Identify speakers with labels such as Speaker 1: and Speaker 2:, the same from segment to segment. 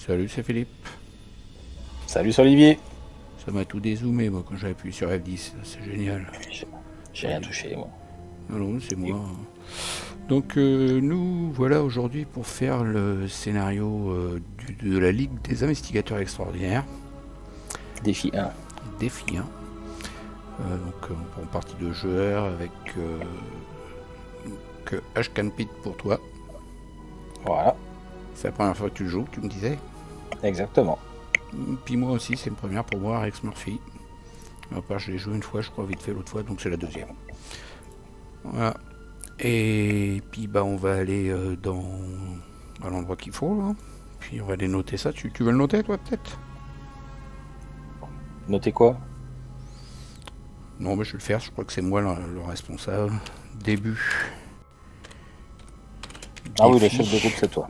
Speaker 1: Salut, c'est Philippe.
Speaker 2: Salut, c'est Olivier.
Speaker 1: Ça m'a tout dézoomé, moi, quand j'ai appuyé sur F10. C'est génial.
Speaker 2: J'ai rien touché, moi.
Speaker 1: Non, non, c'est moi. Donc, nous voilà aujourd'hui pour faire le scénario de la Ligue des investigateurs extraordinaires.
Speaker 2: Défi 1.
Speaker 1: Défi 1. Donc, on prend partie de joueur avec que Ashcan Pit pour toi.
Speaker 2: Voilà.
Speaker 1: C'est la première fois que tu le joues, tu me disais.
Speaker 2: Exactement.
Speaker 1: Puis moi aussi, c'est une première pour moi, Rex Murphy. À part, je l'ai joué une fois, je crois, vite fait l'autre fois, donc c'est la deuxième. Voilà. Et puis, bah, on va aller à l'endroit qu'il faut, là. Puis, on va aller noter ça. Tu veux le noter, toi, peut-être?
Speaker 2: Notez quoi?
Speaker 1: Non, mais je vais le faire, je crois que c'est moi le responsable. Début.
Speaker 2: Ah oui, le chef de groupe, c'est toi.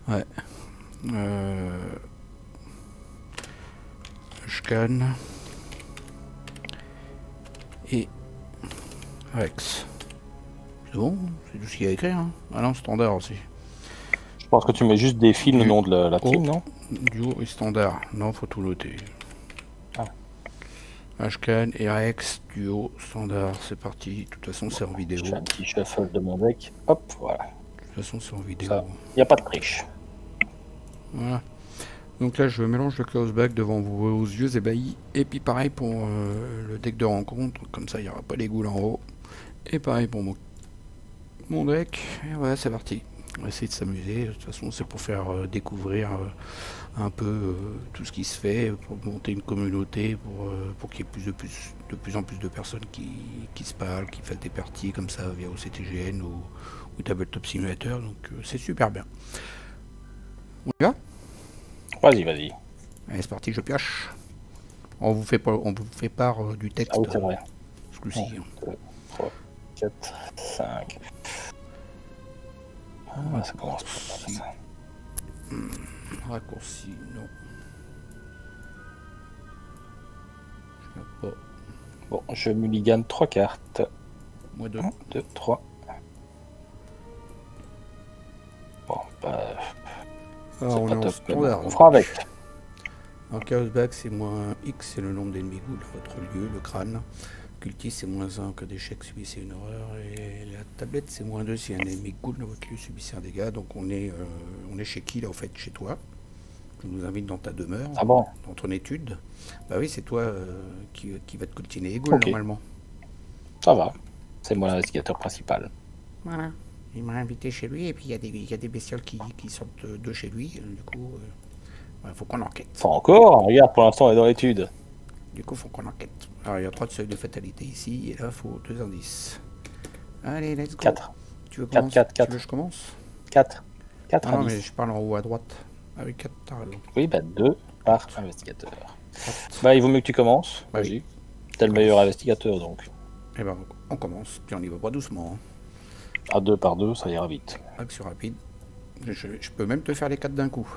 Speaker 1: Ouais. Ashcan. Et Rex. C'est bon, c'est tout ce qu'il y a à écrire. Hein. Ah non, standard aussi.
Speaker 2: Je pense que tu mets juste défi le nom de la team, non?
Speaker 1: Duo et standard. Non, faut tout noter.
Speaker 2: Ah.
Speaker 1: Ashcan et Rex, duo, standard, c'est parti. De toute façon, c'est en vidéo.
Speaker 2: Je fais un petit shuffle de mon deck. Hop, voilà.
Speaker 1: De toute façon, c'est en vidéo.
Speaker 2: Il n'y a pas de triche.
Speaker 1: Voilà. Donc là, je mélange le chaos back devant vos yeux ébahis. Et puis pareil pour le deck de rencontre. Comme ça, il n'y aura pas les goules en haut. Et pareil pour mon deck. Et voilà, c'est parti. On va essayer de s'amuser. De toute façon, c'est pour faire découvrir un peu tout ce qui se fait, pour monter une communauté, pour qu'il y ait de plus en plus de personnes qui se parlent, qui fassent des parties comme ça via OCTGN ou Tabletop Simulator. Donc c'est super bien. On y va?
Speaker 2: Vas-y, vas-y.
Speaker 1: Allez, c'est parti, je pioche. On vous fait part du texte.
Speaker 2: Ah oui, c'est vrai.
Speaker 1: Ce coup-ci.
Speaker 2: 1, 2, 3, 4, 5. Ah, ça commence par ça.
Speaker 1: Raccourci, non. Je sais pas.
Speaker 2: Bon, je mulligane 3 cartes.
Speaker 1: Moi 2.
Speaker 2: 1, 2, 3. Bon, bah.
Speaker 1: Alors, on est en
Speaker 2: top,
Speaker 1: standard.
Speaker 2: On fera avec.
Speaker 1: En chaos back, c'est moins X, c'est le nombre d'ennemis ghouls, votre lieu, le crâne. Cultiste, c'est moins 1 en cas d'échec, subissez une horreur. Et la tablette, c'est moins 2 si un ennemi ghoul dans votre lieu subissez un dégât. Donc on est chez qui là, au fait? Chez toi. Je nous invite dans ta demeure,
Speaker 2: Ah bon?
Speaker 1: dans ton étude. Bah oui, c'est toi qui va te coltiner les ghouls, normalement.
Speaker 2: Ça va. C'est moi l'investigateur principal.
Speaker 1: Voilà. Il m'a invité chez lui et puis il y a des bestioles qui sortent de chez lui. Du coup, faut qu'on enquête.
Speaker 2: Enfin encore, regarde, pour l'instant on est dans l'étude.
Speaker 1: Du coup, faut qu'on enquête. Alors, il y a 3 seuils de fatalité ici, et là, il faut 2 indices. Allez, let's go.
Speaker 2: 4.
Speaker 1: Tu veux commencer?
Speaker 2: 4.
Speaker 1: Tu veux que je commence?
Speaker 2: 4. 4
Speaker 1: non,
Speaker 2: indices.
Speaker 1: mais je parle en haut à droite. Ah oui, 4, t'as raison.
Speaker 2: Oui, bah 2 par investigateur. 4. Bah, il vaut mieux que tu commences.
Speaker 1: Bah,
Speaker 2: vas-y. T'es le meilleur investigateur, donc.
Speaker 1: Eh ben, on commence, puis on y va pas doucement. Hein.
Speaker 2: À 2 par 2, ça ira vite.
Speaker 1: Action rapide. Je peux même te faire les 4 d'un coup.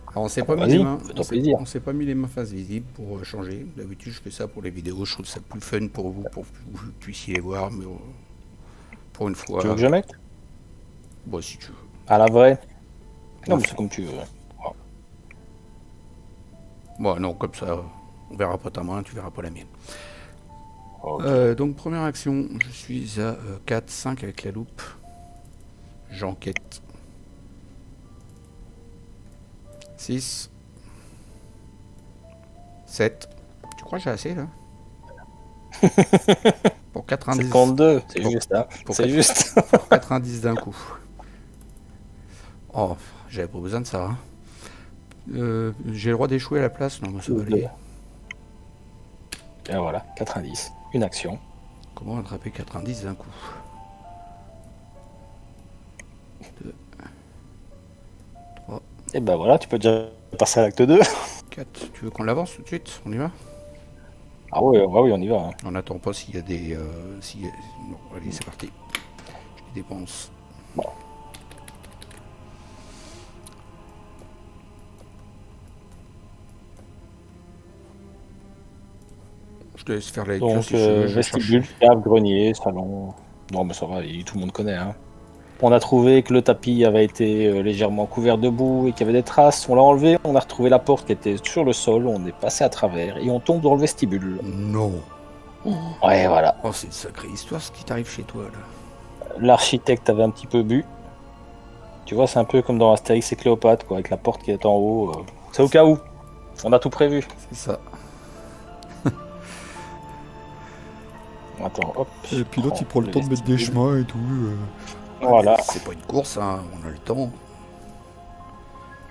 Speaker 1: Alors, on s'est pas mis les mains face visible pour changer. D'habitude, je fais ça pour les vidéos. Je trouve ça plus fun pour vous que vous puissiez les voir. Mais pour une fois.
Speaker 2: Tu veux que je mette?
Speaker 1: Bon, si tu veux.
Speaker 2: À la vraie? Non, mais c'est comme tu veux.
Speaker 1: Oh. Bon, non, comme ça, on verra pas ta main, tu verras pas la mienne. Okay. Donc, première action, je suis à 4, 5 avec la loupe. J'enquête. 6, 7. Tu crois que j'ai assez là? Pour 4 indices.
Speaker 2: 52, c'est juste, hein. C'est juste.
Speaker 1: Pour 4 indices d'un coup. Oh, j'avais pas besoin de ça. Hein. J'ai le droit d'échouer à la place? Non, mais ça va aller.
Speaker 2: Et voilà, 4 indices. Une action.
Speaker 1: Comment attraper 4 indices d'un coup? 2, 3.
Speaker 2: Et ben voilà, tu peux déjà passer à l'acte 2.
Speaker 1: 4. Tu veux qu'on l'avance tout de suite? On y va?
Speaker 2: Ah oui, on y va. Hein.
Speaker 1: On n'attend pas s'il y a des... Non, allez, c'est parti. Je dépense.
Speaker 2: Bon.
Speaker 1: Je te laisse faire la
Speaker 2: lecture. Donc, vestibule, cave, grenier, salon... Non, mais ça va, tout le monde connaît. Hein. On a trouvé que le tapis avait été légèrement couvert de boue et qu'il y avait des traces. On l'a enlevé, on a retrouvé la porte qui était sur le sol, on est passé à travers et on tombe dans le vestibule.
Speaker 1: Non.
Speaker 2: Ouais, voilà.
Speaker 1: Oh, c'est une sacrée histoire ce qui t'arrive chez toi là.
Speaker 2: L'architecte avait un petit peu bu. Tu vois, c'est un peu comme dans Astérix et Cléopâtre, quoi, avec la porte qui est en haut. C'est au cas où. On a tout prévu.
Speaker 1: C'est ça.
Speaker 2: Attends, hop.
Speaker 3: Et puis l'autre, il prend le temps de mettre des chemins et tout.
Speaker 2: Voilà.
Speaker 1: C'est pas une course, hein, on a le temps.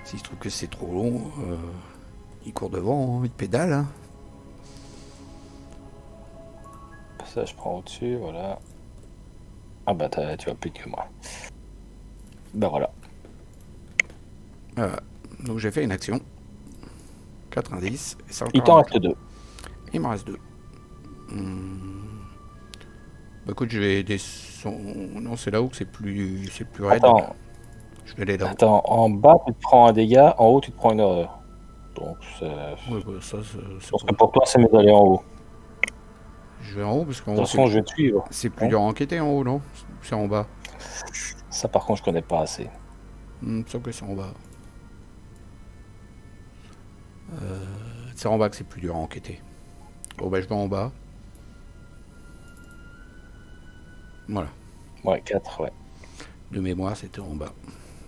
Speaker 1: S'il se trouve que c'est trop long, il court devant, hein, il pédale. Hein.
Speaker 2: Ça, je prends au-dessus, voilà. Ah bah, tu vas plus vite que moi. Bah voilà.
Speaker 1: Donc j'ai fait une action. 4 indices. Et ça
Speaker 2: Il t'en reste 2.
Speaker 1: Il m'en reste 2. Bah écoute, je vais Non, c'est là-haut que c'est plus raide.
Speaker 2: Attends.
Speaker 1: Je vais aller là-haut.
Speaker 2: Attends, en bas, tu te prends un dégât, en haut, tu te prends une horreur. Donc,
Speaker 1: Ouais, bah, ça,
Speaker 2: je pense que pour toi, c'est mieux d'aller en haut.
Speaker 1: Je vais en haut parce qu'en
Speaker 2: De toute
Speaker 1: haut,
Speaker 2: façon, je vais te suivre.
Speaker 1: c'est plus dur à enquêter en haut, non? C'est en bas.
Speaker 2: Ça, par contre, je connais pas assez.
Speaker 1: Il me semble que c'est en bas. C'est en bas que c'est plus dur à enquêter. Bon, bah, je vais en bas. Voilà.
Speaker 2: Ouais, 4, ouais.
Speaker 1: De mémoire, c'était en bas.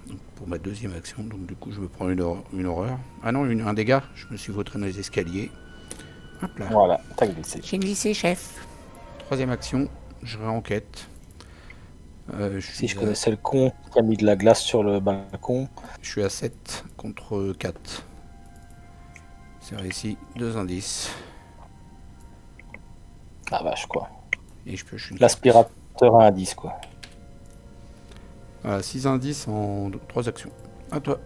Speaker 1: Donc, pour ma deuxième action, donc du coup, je me prends une horreur. Ah non, un dégât. Je me suis vautré dans les escaliers. Hop là.
Speaker 2: Voilà, t'as glissé.
Speaker 1: J'ai glissé, chef. Troisième action, je réenquête.
Speaker 2: Si je connaissais le con qui a mis de la glace sur le balcon.
Speaker 1: Je suis à 7 contre 4. C'est réussi. 2 indices.
Speaker 2: La vache, quoi.
Speaker 1: Et je pioche une.
Speaker 2: L'aspirateur à indice, quoi.
Speaker 1: 6 indices en 3 actions. À toi.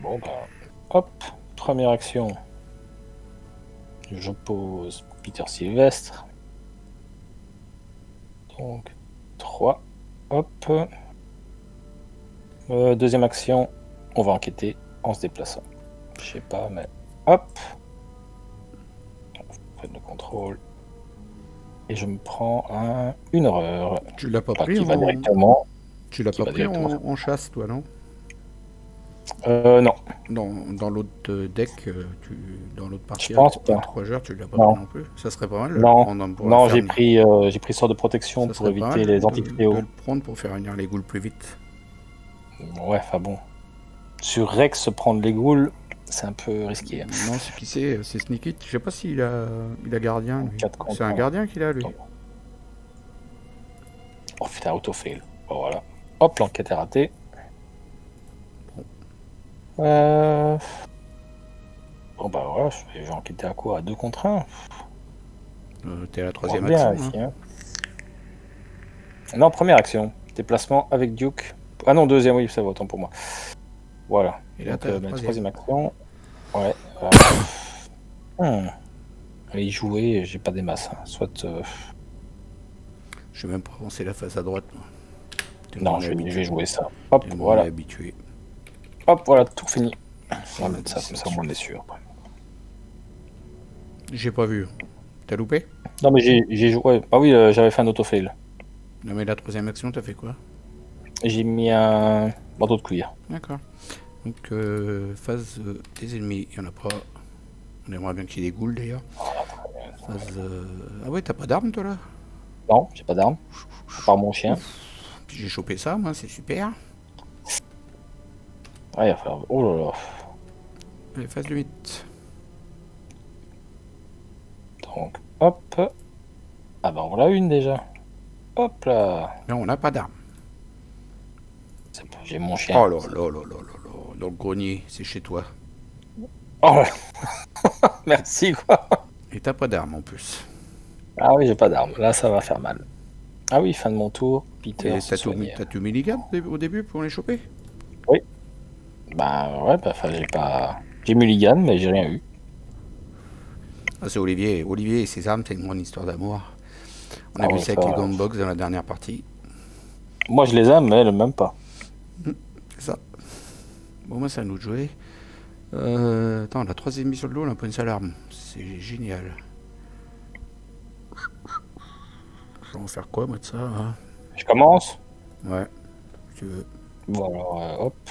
Speaker 2: Bon, bah, hop. Première action. Je pose Peter Sylvestre. Donc, 3. Hop. Deuxième action. On va enquêter en se déplaçant. Je sais pas, mais hop. Prenne le contrôle. Et je me prends une horreur.
Speaker 1: Tu l'as pas
Speaker 2: Enfin,
Speaker 1: pris
Speaker 2: qui va
Speaker 1: en...
Speaker 2: directement.
Speaker 1: Tu l'as
Speaker 2: qui
Speaker 1: pas
Speaker 2: va
Speaker 1: pris
Speaker 2: directement.
Speaker 1: en chasse, toi, non?
Speaker 2: Non.
Speaker 1: Dans l'autre deck, dans l'autre partie,
Speaker 2: Je pense pas.
Speaker 1: 3 joueurs, tu l'as pas
Speaker 2: Non.
Speaker 1: pris non plus. Ça serait pas mal.
Speaker 2: Non,
Speaker 1: pour
Speaker 2: non,
Speaker 1: faire
Speaker 2: j'ai pris sort de protection
Speaker 1: ça
Speaker 2: pour
Speaker 1: serait pas
Speaker 2: éviter
Speaker 1: mal
Speaker 2: les anti-fléaux.
Speaker 1: de le prendre pour faire venir les ghouls plus vite.
Speaker 2: Ouais, enfin bon. Sur Rex, se prendre les ghouls, c'est un peu risqué. Hein.
Speaker 1: Non, c'est qui c'est Sneaky. Je sais pas s'il a gardien. Lui.
Speaker 2: 4 contre
Speaker 1: C'est un
Speaker 2: 1.
Speaker 1: gardien qu'il a, lui.
Speaker 2: Oh putain, auto-fail. Bon, voilà. Hop, l'enquête est ratée. Bon bah voilà, je vais enquêter à quoi? À 2 contre 1.
Speaker 1: T'es à la troisième
Speaker 2: bien
Speaker 1: action.
Speaker 2: ici, hein. Non, première action. Déplacement avec Duke. Ah non, deuxième, oui, ça va, autant pour moi. Voilà.
Speaker 1: Et là,
Speaker 2: Donc,
Speaker 1: t'as la
Speaker 2: ma
Speaker 1: troisième.
Speaker 2: troisième action. Ouais. Allez, jouer, j'ai pas des masses. Hein. Soit.
Speaker 1: Je vais même pas avancer la face à droite. Moi.
Speaker 2: Non, je vais jouer ça. Hop, voilà.
Speaker 1: Habitué.
Speaker 2: Hop, voilà, tout fini. On va mettre ça comme ça, on est sûr.
Speaker 1: J'ai pas vu. T'as loupé?
Speaker 2: Non, mais j'ai joué. Ah oui, j'avais fait un autofail.
Speaker 1: Non, mais la troisième action, t'as fait quoi?
Speaker 2: J'ai mis un bandeau de cuir.
Speaker 1: D'accord. Donc, phase des ennemis, il y en a pas. On aimerait bien qu'il y ait des ghouls d'ailleurs. Phase. Ah ouais, t'as pas d'arme toi là?
Speaker 2: Non, j'ai pas d'arme. À part mon chien.
Speaker 1: Puis j'ai chopé ça, moi, c'est super.
Speaker 2: Ah, il va falloir. Oh là là.
Speaker 1: Allez, phase de 8.
Speaker 2: Donc, hop. Ah bah, on l'a une déjà. Hop là.
Speaker 1: Là, on n'a pas d'arme.
Speaker 2: J'ai mon chien.
Speaker 1: Oh là là là là là là. Dans le grenier, c'est chez toi.
Speaker 2: Oh là. Merci quoi.
Speaker 1: Et t'as pas d'arme en plus.
Speaker 2: Ah oui, j'ai pas d'arme. Là, ça va faire mal. Ah oui, fin de mon tour. Peter.
Speaker 1: Et t'as tout milligan au début pour les choper?
Speaker 2: Oui. Bah ouais, bah j'ai pas. J'ai mulligan, mais j'ai rien eu.
Speaker 1: Ah, c'est Olivier. Olivier et ses armes, c'est une grande histoire d'amour. On a vu ça avec les Gunbox dans la dernière partie.
Speaker 2: Moi, je les aime, mais elle même pas.
Speaker 1: C'est ça. Bon, moi, c'est à nous de jouer. Attends, la troisième mission de l'eau, on a pas une seule arme. C'est génial. Je vais en faire quoi, moi, de ça hein?
Speaker 2: Je commence.
Speaker 1: Ouais, si tu veux.
Speaker 2: Bon, alors, hop.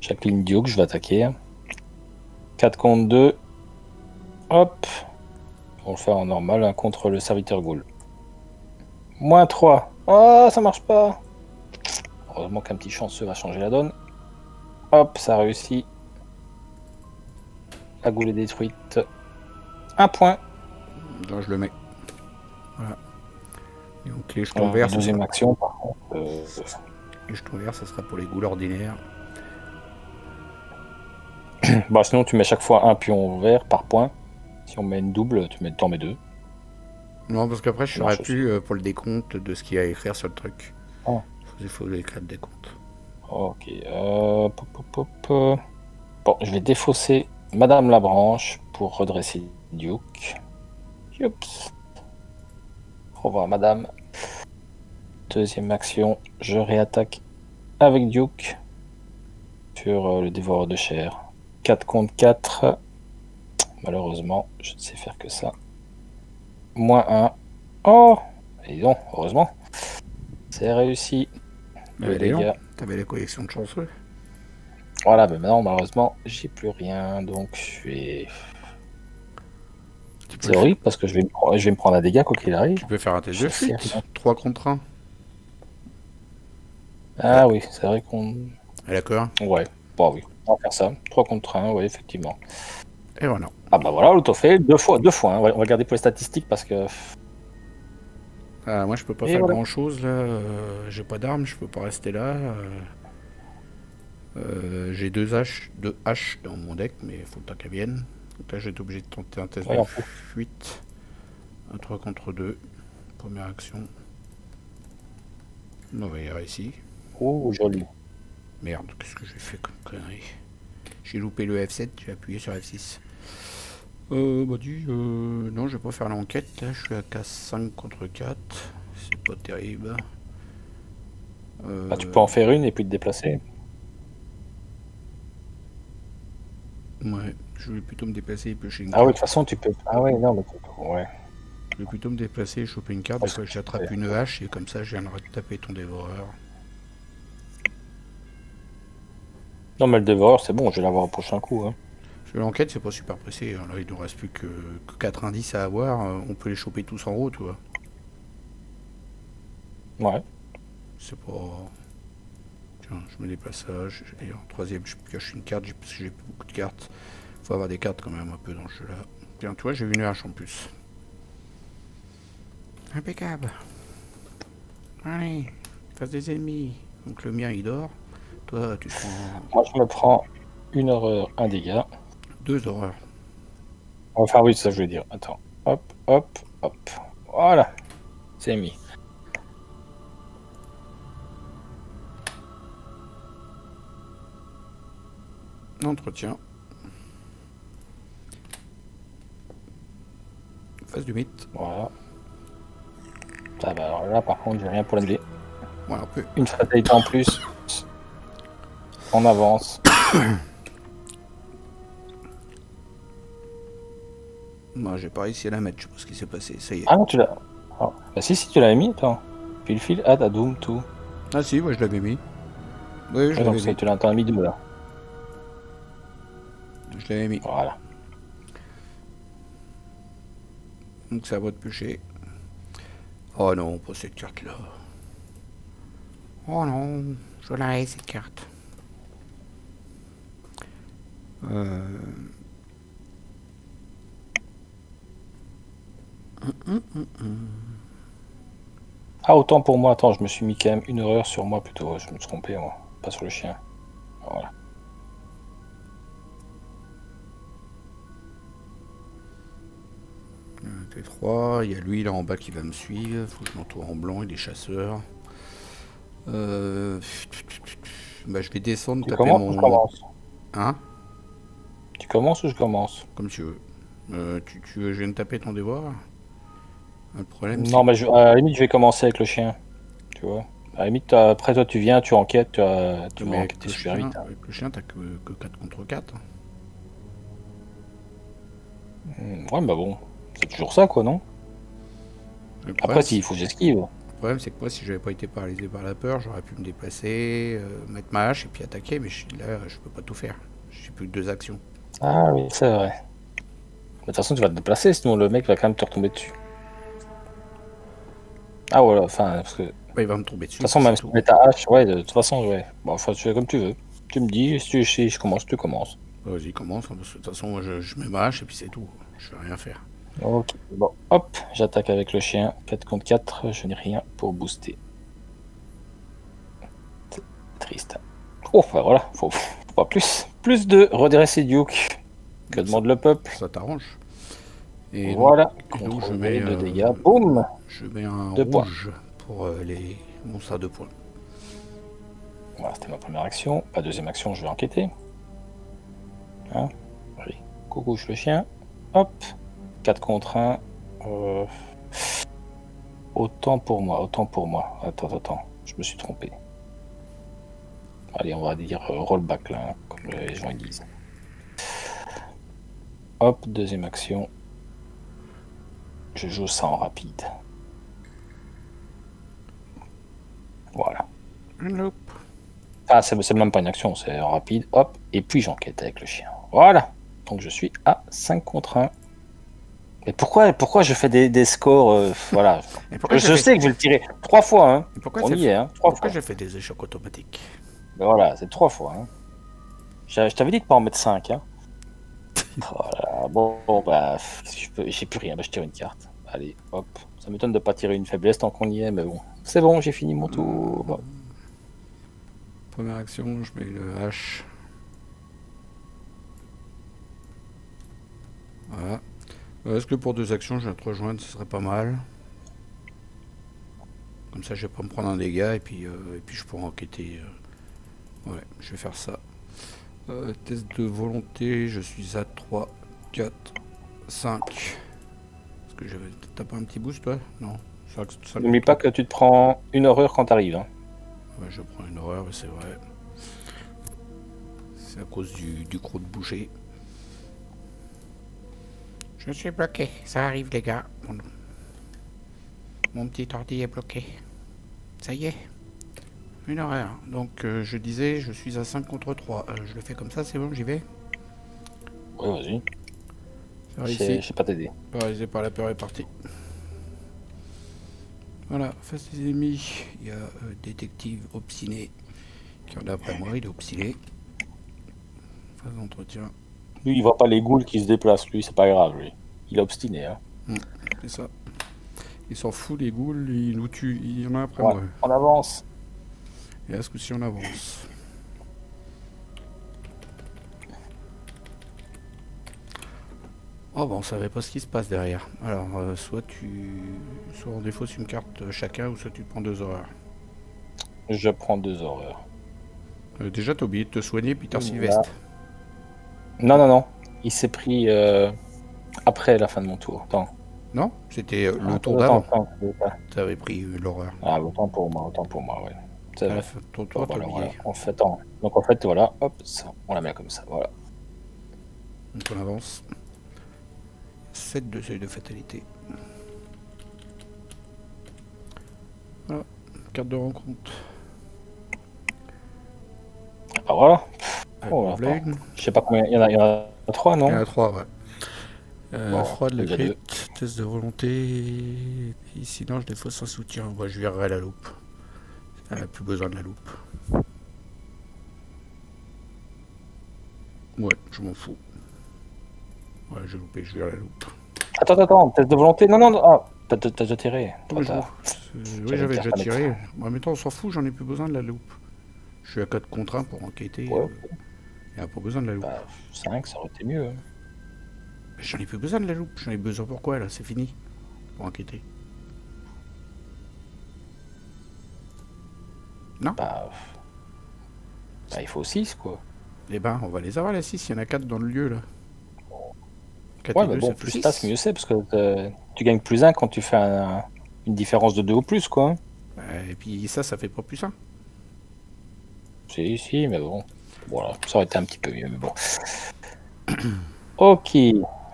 Speaker 2: Chaque ligne Duke, je vais attaquer. 4 contre 2. Hop. On le fait en normal, hein, contre le serviteur Ghoul. Moins 3. Oh, ça marche pas. Heureusement qu'un petit chanceux va changer la donne. Hop, ça réussit. La Ghoul est détruite. 1 point.
Speaker 1: Donc je le mets. Voilà. Et donc les jetons verts,
Speaker 2: Deuxième action, par contre.
Speaker 1: les jetons verts, ça sera pour les ghouls ordinaires.
Speaker 2: Bah, sinon, tu mets chaque fois un pion vert par point. Si on met une double, t'en mets 2.
Speaker 1: Non, parce qu'après, je
Speaker 2: Non,
Speaker 1: serai
Speaker 2: je
Speaker 1: plus pour le décompte de ce qu'il y a à écrire sur le truc.
Speaker 2: Oh.
Speaker 1: Il faut écrire le décompte.
Speaker 2: Ok. Bon, je vais défausser Madame Labranche pour redresser Duke. Youps. Au revoir, Madame. Deuxième action, je réattaque avec Duke sur le dévoreur de chair. 4 contre 4. Malheureusement, je ne sais faire que ça. Moins 1. Oh! Et donc, heureusement. C'est réussi. Le dégât.
Speaker 1: T'avais la collection de chanceux.
Speaker 2: Voilà, mais maintenant, malheureusement, j'ai plus rien. Donc, je vais. C'est horrible parce que je vais me prendre un dégât quoi qu'il arrive.
Speaker 1: Tu peux faire un test de fuite. 3 contre 1.
Speaker 2: Ah oui, c'est vrai qu'on.
Speaker 1: D'accord.
Speaker 2: Ouais, bon oui, on va faire ça. 3 contre 1, oui, effectivement.
Speaker 1: Et voilà.
Speaker 2: Ah bah voilà, l'auto-fait, deux fois. Hein. On va garder pour les statistiques parce que.
Speaker 1: Moi je peux pas faire grand chose là. J'ai pas d'armes, je peux pas rester là. J'ai 2 haches dans mon deck, mais il faut le temps qu'elles viennent. Donc là, j'ai été obligé de tenter un test de fuite. Un 3 contre 2. Première action. On va y réussir.
Speaker 2: Oh, joli.
Speaker 1: Merde, qu'est-ce que j'ai fait comme connerie? J'ai loupé le F7, j'ai appuyé sur F6. Non, je vais pas faire l'enquête. Là, je suis à casse 5 contre 4. C'est pas terrible.
Speaker 2: Ah, tu peux en faire une et puis te déplacer.
Speaker 1: Ouais, je vais plutôt me déplacer et piocher une
Speaker 2: carte. Ah oui, de toute façon, tu peux. Ah ouais, non, mais ouais.
Speaker 1: Je vais plutôt me déplacer et choper une carte. Des fois, j'attrape une hache et comme ça, je viendrai de taper ton dévoreur.
Speaker 2: Non, mais le dévoreur, c'est bon, je vais l'avoir au prochain coup. Hein.
Speaker 1: L'enquête, c'est pas super pressé. Hein. Là, il nous reste plus que 4 indices à avoir. On peut les choper tous en haut, tu vois.
Speaker 2: Ouais.
Speaker 1: C'est pas. Tiens, je me déplace là. Et en troisième, je pioche une carte parce que j'ai plus beaucoup de cartes. Faut avoir des cartes quand même un peu dans ce jeu-là. Tiens, toi, j'ai une hache en plus. Impeccable. Allez, face des ennemis. Donc le mien, il dort. Toi, tu prends.
Speaker 2: Moi, je me prends une horreur, un dégât.
Speaker 1: 2 horreurs.
Speaker 2: Enfin, oui, ça, je veux dire. Attends. Hop, hop, hop. Voilà. C'est mis.
Speaker 1: Entretien. Face du mythe.
Speaker 2: Voilà. Ah bah alors là, par contre, j'ai rien pour l'annuler.
Speaker 1: Ouais, un peu.
Speaker 2: Une fatalité en plus. On avance.
Speaker 1: Moi, j'ai pas réussi à la mettre, je sais pas ce qui s'est passé, ça y est.
Speaker 2: Ah non, tu l'as. Oh. Bah si, tu l'avais mis, attends. Puis le fil, t'as Doom, tout.
Speaker 1: Ah si, ouais, je l'avais mis. Oui, je l'avais mis.
Speaker 2: Tu l'as mis 2 là.
Speaker 1: Je l'avais mis.
Speaker 2: Voilà.
Speaker 1: Donc c'est à vous de piocher. Oh non, pas cette carte-là. Oh non, je la hais cette carte.
Speaker 2: Ah, autant pour moi. Attends, je me suis mis quand même une horreur sur moi plutôt. Je me suis trompé, moi. Pas sur le chien. Voilà.
Speaker 1: T3, il y a lui là en bas qui va me suivre. Faut que je m'entoure en blanc, il est chasseur. Bah, je vais descendre,
Speaker 2: taper mon. Tu commences.
Speaker 1: Hein?
Speaker 2: Tu commences ou je commence?
Speaker 1: Comme tu veux. Tu veux que je vienne taper ton dévoreur? Le problème,
Speaker 2: non, mais à la limite, je vais commencer avec le chien. Tu vois. À la limite, après toi, tu viens, tu enquêtes, tu vas enquêter super vite.
Speaker 1: Avec le chien, t'as que 4 contre 4.
Speaker 2: Ouais, bah bon. C'est toujours ça, quoi, non? Après, s'il faut que j'esquive.
Speaker 1: problème, c'est que moi, si j'avais pas été paralysé par la peur, j'aurais pu me déplacer, mettre ma hache et puis attaquer, mais là, je peux pas tout faire. J'ai plus que 2 actions.
Speaker 2: Ah oui, c'est vrai. Mais de toute façon, tu vas te déplacer, sinon le mec va quand même te retomber dessus. Ah voilà, enfin, parce que... De
Speaker 1: Bah, il va me tomber dessus.
Speaker 2: toute façon, même si tu mets ta hache, ouais, de toute façon, ouais. Bon, enfin, tu fais comme tu veux. Tu me dis, si je commence, tu commences.
Speaker 1: Vas-y, commence, hein, parce que de toute façon, moi, je mets ma hache et puis c'est tout. Je vais rien faire.
Speaker 2: Ok, bon, hop, j'attaque avec le chien. 4 contre 4, je n'ai rien pour booster. C'est triste. Oh, bah voilà, faut pas plus. Plus de redresser Duke. Que demande le peuple.
Speaker 1: Ça t'arrange. Et
Speaker 2: Voilà,
Speaker 1: donc, je
Speaker 2: contre
Speaker 1: mets,
Speaker 2: de dégâts, boum.
Speaker 1: je mets un
Speaker 2: 2 points.
Speaker 1: rouge pour les monstres à 2 points.
Speaker 2: Voilà, c'était ma première action. La deuxième action, je vais enquêter. Hein, allez, coucouche le chien. Hop, 4 contre 1. Autant pour moi, autant pour moi. Attends, je me suis trompé. Allez, on va dire rollback là, hein, comme les gens disent. Hop, deuxième action. Je joue ça en rapide. Voilà.
Speaker 1: Une loupe.
Speaker 2: Ah, c'est même pas une action, c'est en rapide. Hop, et puis j'enquête avec le chien. Voilà. Donc je suis à 5 contre 1. Mais pourquoi je fais des scores voilà. Je sais que je vais le tirer 3 fois. Hein. On y est, hein, 3
Speaker 1: pourquoi
Speaker 2: fois.
Speaker 1: j'ai fait des échecs automatiques?
Speaker 2: Mais voilà, c'est 3 fois. Hein. Je t'avais dit de pas en mettre 5. Hein. Voilà. Bon, bah, j'ai plus rien. Bah, je tire une carte. Allez, hop. Ça m'étonne de pas tirer une faiblesse tant qu'on y est, mais bon. C'est bon, j'ai fini mon tour.
Speaker 1: Première action, je mets le H. Voilà. Est-ce que pour 2 actions, je viens te rejoindre, ce serait pas mal. Comme ça, je vais pas me prendre un dégât et puis je pourrai enquêter. Ouais, je vais faire ça. Test de volonté, je suis à 3, 4, 5. Est-ce que j'avais... T'as pas un petit boost, toi? Non.
Speaker 2: N'oublie pas que tu te prends une horreur quand t'arrives. Hein.
Speaker 1: Ouais, je prends une horreur, c'est vrai. C'est à cause du croc de boucher. Je suis bloqué, ça arrive les gars. Mon petit ordi est bloqué. Ça y est. Une horreur. Donc je disais, je suis à 5 contre 3. Je le fais comme ça, c'est bon, j'y vais?
Speaker 2: Ouais, vas-y. Je sais pas t'aider.
Speaker 1: Paralysé par la peur est parti. Voilà, face des ennemis, il y a détective obstiné. Qui en a après moi, il est obstiné. Phase d'entretien.
Speaker 2: Lui, il voit pas les ghouls qui se déplacent, lui, c'est pas grave, lui. Il est obstiné, hein.
Speaker 1: C'est ça. Il s'en fout, les ghouls, il nous tue. Il y en a après
Speaker 2: ouais,
Speaker 1: moi.
Speaker 2: On avance.
Speaker 1: Et à ce coup-ci, on avance. Oh, bah, on savait pas ce qui se passe derrière. Alors, soit on défausse une carte chacun, ou soit tu prends 2 horreurs.
Speaker 2: Je prends 2 horreurs.
Speaker 1: Déjà, t'as oublié de te soigner, Peter Sylvestre.
Speaker 2: Non. Il s'est pris après la fin de mon tour. Attends.
Speaker 1: Non, c'était le tour d'avant.
Speaker 2: T'avais
Speaker 1: pris l'horreur.
Speaker 2: Ah, autant pour moi, ouais. C'est vrai.
Speaker 1: Ton tour, t'as oublié.
Speaker 2: Voilà. Donc en fait, voilà, hop, ça, on la met comme ça, voilà.
Speaker 1: Donc on avance. 7 de seuil de fatalité. Voilà, carte de rencontre.
Speaker 2: Ah voilà. Je sais pas combien, il y en a 3, non?
Speaker 1: Il y en a 3, ouais.
Speaker 2: Bon,
Speaker 1: froide, le crit, test de volonté, et puis sinon je défausse sans soutien. Moi je virerai la loupe. Elle n'a plus besoin de la loupe. Ouais, je m'en fous. Ouais, j'ai loupé, je vire la loupe.
Speaker 2: Attends, test de volonté. Non, ah, t'as déjà tiré.
Speaker 1: Oui, j'avais déjà tiré. En même temps, on s'en fout, j'en ai plus besoin de la loupe. Je suis à 4 contre 1 pour enquêter.
Speaker 2: Ouais.
Speaker 1: Il n'y a pas besoin de la loupe.
Speaker 2: Bah, 5, ça aurait été mieux. Hein.
Speaker 1: J'en ai plus besoin de la loupe. J'en ai besoin pourquoi là? C'est fini. Pour enquêter. Non?
Speaker 2: Bah, il faut 6 quoi.
Speaker 1: Eh ben, on va les avoir les 6. Il y en a 4 dans le lieu là.
Speaker 2: 4 ouais, mais 2, bon, plus t'as, mieux c'est parce que tu gagnes plus 1 quand tu fais une différence de 2 ou plus quoi.
Speaker 1: Et puis ça fait pas plus 1.
Speaker 2: Si, mais bon. Voilà, ça aurait été un petit peu mieux, mais bon. Ok.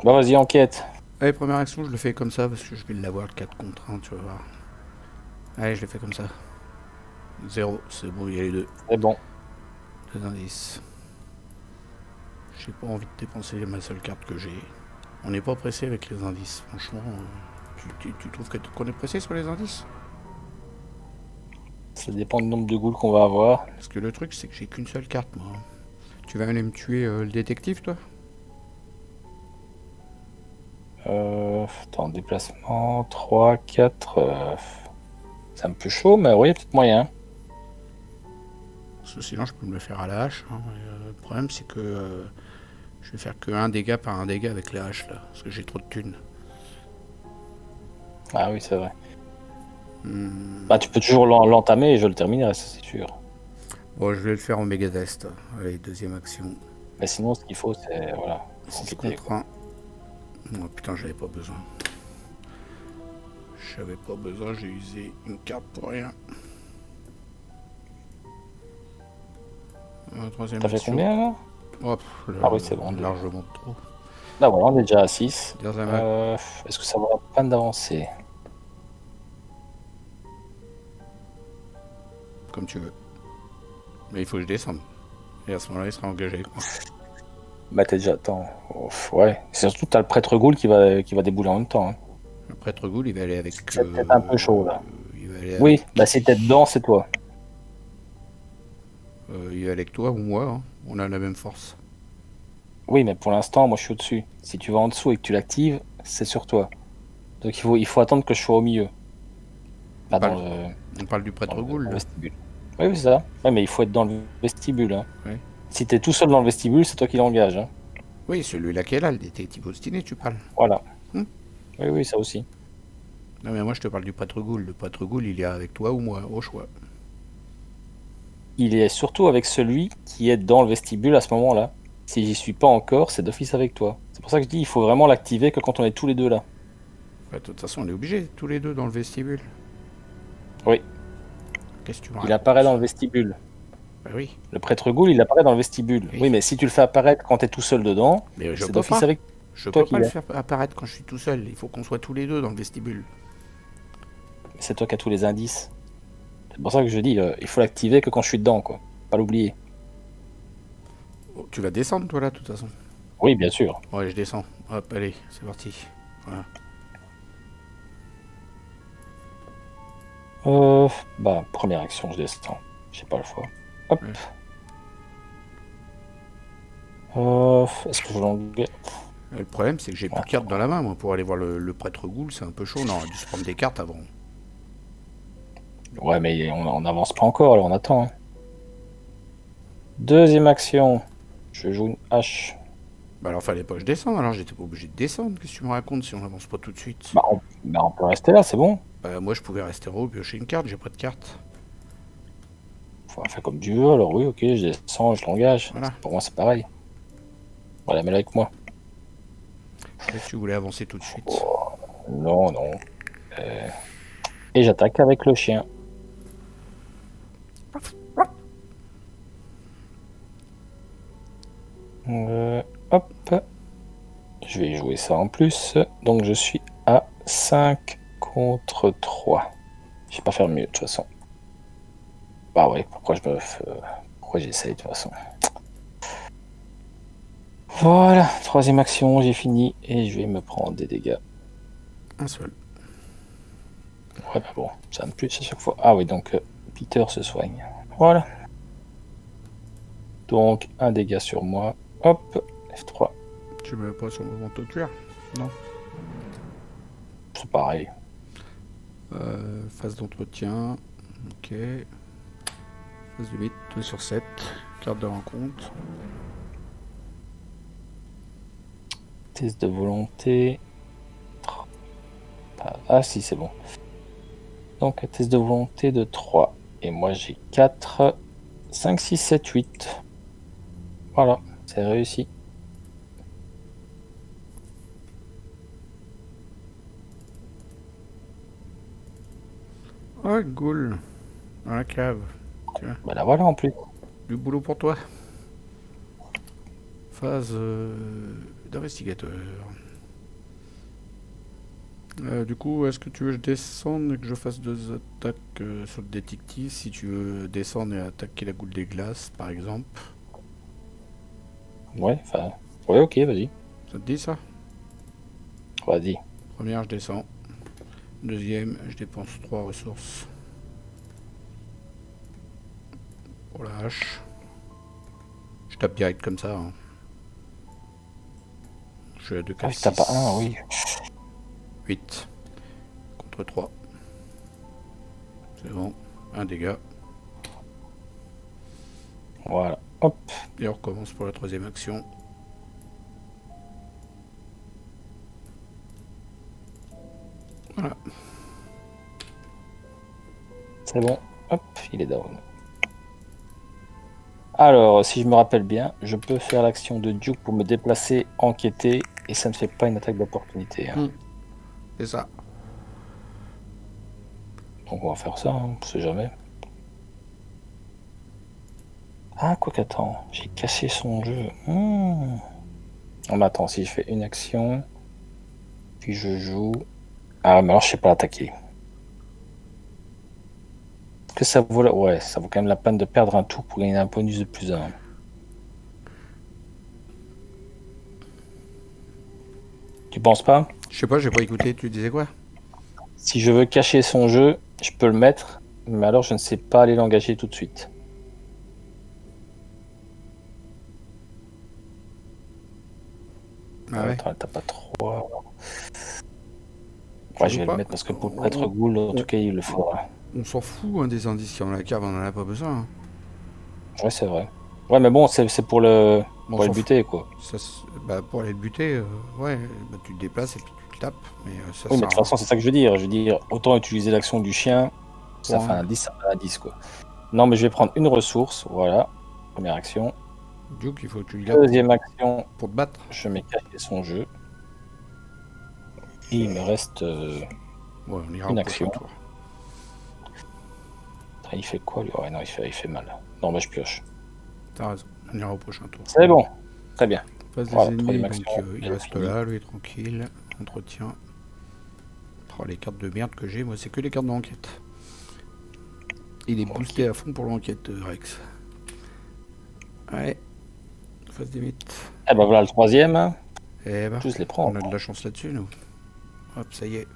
Speaker 2: Bah vas-y, enquête.
Speaker 1: Allez, première action, je le fais comme ça parce que je vais l'avoir le 4 contre 1, tu vas voir. Allez, je l'ai fait comme ça. 0, c'est bon, il y a les deux.
Speaker 2: C'est bon.
Speaker 1: 2 indices. J'ai pas envie de dépenser ma seule carte que j'ai. On n'est pas pressé avec les indices, franchement. Tu trouves qu'on est pressé sur les indices?
Speaker 2: Ça dépend du nombre de ghouls qu'on va avoir.
Speaker 1: Parce que le truc, c'est que j'ai qu'une seule carte, moi. Tu vas aller me tuer le détective, toi?
Speaker 2: Attends, déplacement, 3, 4... C'est un peu chaud, mais oui, peut-être moyen.
Speaker 1: Parce que sinon, je peux me le faire à la hache. Hein. Le problème, c'est que je vais faire que un dégât par un dégât avec la hache, là. Parce que j'ai trop de thunes.
Speaker 2: Ah oui, c'est vrai. Bah, tu peux toujours l'entamer et je le terminerai, ça c'est sûr.
Speaker 1: Bon, je vais le faire en méga test. Allez, deuxième action.
Speaker 2: Mais sinon, ce qu'il faut, c'est... Voilà.
Speaker 1: 6 contre 1. Oh putain, j'avais pas besoin. J'avais pas besoin, j'ai usé une carte pour rien. Troisième
Speaker 2: T'as fait
Speaker 1: action.
Speaker 2: combien là?
Speaker 1: Oh,
Speaker 2: Ah oui, c'est bon.
Speaker 1: Largement trop.
Speaker 2: Là, voilà, on est déjà à 6.
Speaker 1: Deuxième
Speaker 2: Est-ce que ça vaut la peine d'avancer?
Speaker 1: Comme tu veux. Mais il faut que je descende. Et à ce moment-là, il sera engagé avec moi.
Speaker 2: Bah t'es déjà... Attends. Ouf, ouais. Surtout, t'as le prêtre ghoul qui va débouler en même temps. Hein.
Speaker 1: Le prêtre ghoul, il va aller avec...
Speaker 2: C'est peut-être un peu chaud, là.
Speaker 1: Il va aller
Speaker 2: Oui,
Speaker 1: avec...
Speaker 2: bah si t'es dedans, c'est toi.
Speaker 1: il va avec toi ou moi. Hein. On a la même force.
Speaker 2: Oui, mais pour l'instant, moi je suis au-dessus. Si tu vas en dessous et que tu l'actives, c'est sur toi. Donc il faut attendre que je sois au milieu. Pas dans le...
Speaker 1: On parle du prêtre ghoul,
Speaker 2: le
Speaker 1: là.
Speaker 2: vestibule. Oui, c'est ça. Ouais, mais il faut être dans le vestibule. Hein.
Speaker 1: Oui.
Speaker 2: Si t'es tout seul dans le vestibule, c'est toi qui l'engage. Hein.
Speaker 1: Oui, celui-là qui est là, le détective obstiné, tu parles.
Speaker 2: Voilà.
Speaker 1: Hmm.
Speaker 2: Oui, oui, ça aussi.
Speaker 1: Non, mais moi, je te parle du prêtre ghoul. Le prêtre ghoul, il est avec toi ou moi, au choix.
Speaker 2: Il est surtout avec celui qui est dans le vestibule à ce moment-là. Si j'y suis pas encore, c'est d'office avec toi. C'est pour ça que je dis il faut vraiment l'activer que quand on est tous les deux là.
Speaker 1: Ouais, de toute façon, on est obligés, tous les deux, dans le vestibule.
Speaker 2: Oui.
Speaker 1: Qu'est-ce que tu me
Speaker 2: Il
Speaker 1: racontes?
Speaker 2: apparaît dans le vestibule.
Speaker 1: Bah oui.
Speaker 2: Le prêtre ghoul, il apparaît dans le vestibule.
Speaker 1: Oui.
Speaker 2: Oui, mais si tu le fais apparaître quand tu es tout seul dedans,
Speaker 1: Mais je
Speaker 2: c'est
Speaker 1: peux
Speaker 2: d'office
Speaker 1: pas.
Speaker 2: avec
Speaker 1: Je
Speaker 2: toi
Speaker 1: peux pas le faire apparaître quand je suis tout seul. Il faut qu'on soit tous les deux dans le vestibule.
Speaker 2: C'est toi qui as tous les indices. C'est pour ça que je dis, il faut l'activer que quand je suis dedans, quoi. Pas l'oublier.
Speaker 1: Oh, tu vas descendre, toi, là, de toute façon.
Speaker 2: Oui, bien sûr.
Speaker 1: Ouais, je descends. Hop, allez, c'est parti. Voilà.
Speaker 2: Bah, première action, je descends. J'ai pas le choix. Hop. Est-ce que je l'engage?
Speaker 1: Le problème, c'est que j'ai plus de cartes dans la main, moi, pour aller voir le prêtre ghoul, c'est un peu chaud. Non, on a dû se prendre des cartes avant.
Speaker 2: Ouais, mais on n'avance pas encore, alors on attend. Hein. Deuxième action. Je joue une hache.
Speaker 1: Bah alors, fallait pas que je descende, alors j'étais pas obligé de descendre. Qu'est-ce que tu me racontes si on avance pas tout de suite?
Speaker 2: Bah, on peut rester là, c'est bon.
Speaker 1: Bah, moi, je pouvais rester en haut, piocher une carte, j'ai pas de carte.
Speaker 2: Faut faire comme tu veux, alors oui, ok, je descends, je l'engage.
Speaker 1: Voilà.
Speaker 2: Pour moi, c'est pareil. Voilà, mets-la avec moi.
Speaker 1: Je sais que tu voulais avancer tout de suite.
Speaker 2: Oh, non, non. Et j'attaque avec le chien. Hop. Je vais jouer ça en plus. Donc je suis à 5 contre 3. Je vais pas faire mieux de toute façon. Bah ouais, pourquoi j'essaye de toute façon. Voilà, troisième action, j'ai fini et je vais me prendre des dégâts.
Speaker 1: Un seul.
Speaker 2: Ouais, bah bon, ça me plus à chaque fois. Ah oui, donc Peter se soigne. Voilà. Donc un dégât sur moi. Hop, F3.
Speaker 1: Tu me mets pas sur le moment de cuir? Non.
Speaker 2: C'est pareil.
Speaker 1: Phase d'entretien. Ok. Phase de 8, 2 sur 7. Carte de rencontre.
Speaker 2: Test de volonté. Ah si, c'est bon. Donc un test de volonté de 3. Et moi j'ai 4, 5, 6, 7, 8. Voilà, c'est réussi.
Speaker 1: Oh, ghoul. Dans la cave. Tiens,
Speaker 2: Bah là voilà en plus.
Speaker 1: du boulot pour toi. Phase d'investigateur. Du coup, est-ce que tu veux que je descende et que je fasse 2 attaques sur le détective? Si tu veux descendre et attaquer la goutte des glaces, par exemple.
Speaker 2: Ouais, enfin... Ouais, ok, vas-y.
Speaker 1: Ça te dit ça?
Speaker 2: Vas-y.
Speaker 1: Première, je descends. Deuxième, je dépense 3 ressources. Pour la hache. Je tape direct comme ça. Hein. Je suis à 2, 4,
Speaker 2: Ah oui,
Speaker 1: 6.
Speaker 2: t'as pas un, oui.
Speaker 1: 8. Contre 3. C'est bon. Un dégât.
Speaker 2: Voilà. Hop.
Speaker 1: Et on recommence pour la troisième action. Voilà.
Speaker 2: C'est bon. Hop, il est down. Alors, si je me rappelle bien, je peux faire l'action de Duke pour me déplacer, enquêter, et ça ne fait pas une attaque d'opportunité. Hein.
Speaker 1: C'est ça.
Speaker 2: Donc on va faire ça, hein, on sait jamais. Ah, quoi qu'attends, j'ai cassé son jeu. Oh, mais attends, si je fais une action, puis je joue... Ah, mais alors je sais pas l'attaquer. Que ça vaut la... Ouais, ça vaut quand même la peine de perdre un tour pour gagner un bonus de plus 1. Tu penses pas?
Speaker 1: Je sais pas, j'ai pas écouté. Tu disais quoi?
Speaker 2: Si je veux cacher son jeu, je peux le mettre, mais alors je ne sais pas aller l'engager tout de suite.
Speaker 1: Ah ouais.
Speaker 2: Attends, t'as pas 3. Ouais, je vais le mettre parce que pour le prêtre ghoul, en tout cas, il le fera.
Speaker 1: On s'en fout hein, des indices qui ont la cave, on en a pas besoin. Hein.
Speaker 2: Ouais, c'est vrai. Ouais, mais bon, c'est pour le pour le buter, quoi.
Speaker 1: Ça, bah, pour aller le buter, ouais, bah, tu te déplaces et puis tu le tapes. Mais, ça
Speaker 2: Oui, mais de toute façon, c'est ça que je veux dire. Je veux dire, autant utiliser l'action du chien, ça
Speaker 1: Ouais.
Speaker 2: fait un 10, ça fait un 10, quoi. Non, mais je vais prendre une ressource, voilà. Première action.
Speaker 1: Duke, il faut que tu le gardes
Speaker 2: Deuxième action,
Speaker 1: pour te battre.
Speaker 2: je mets caché son jeu. Et il me reste
Speaker 1: Ouais, on ira
Speaker 2: une
Speaker 1: au
Speaker 2: action.
Speaker 1: prochain tour.
Speaker 2: Il fait quoi, lui? Ouais, non, il fait mal. Non, bah je pioche.
Speaker 1: T'as raison, on ira au prochain tour.
Speaker 2: C'est bon, très bien.
Speaker 1: Face des
Speaker 2: Voilà,
Speaker 1: ennemis,
Speaker 2: troisième
Speaker 1: donc
Speaker 2: action,
Speaker 1: il
Speaker 2: j'ai
Speaker 1: reste
Speaker 2: fini.
Speaker 1: là, lui tranquille. Entretien. Oh, les cartes de merde que j'ai, moi, c'est que les cartes d'enquête. Il est boosté à fond pour l'enquête, Rex. Ouais. Face des mythes.
Speaker 2: Eh ben voilà le troisième.
Speaker 1: Eh ben,
Speaker 2: Tous les prends.
Speaker 1: on a de la chance là-dessus, nous. Hop, ça y est.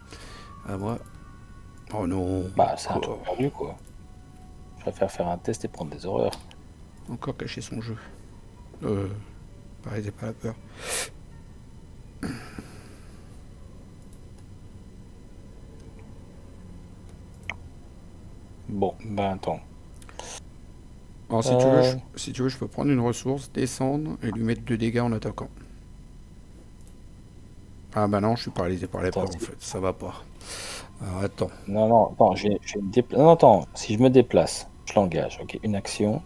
Speaker 1: À moi. Oh non.
Speaker 2: Bah, c'est un tour perdu, quoi. Je préfère faire un test et prendre des horreurs.
Speaker 1: Encore cacher son jeu. Pareil, c'est pas la peur.
Speaker 2: Bon, ben attends.
Speaker 1: Alors, si tu veux, je peux prendre une ressource, descendre et lui mettre 2 dégâts en attaquant. Ah bah non, je suis paralysé par la peur en fait, ça va pas. Alors attends.
Speaker 2: Non, attends, non, attends, si je me déplace, je l'engage. Ok, une action.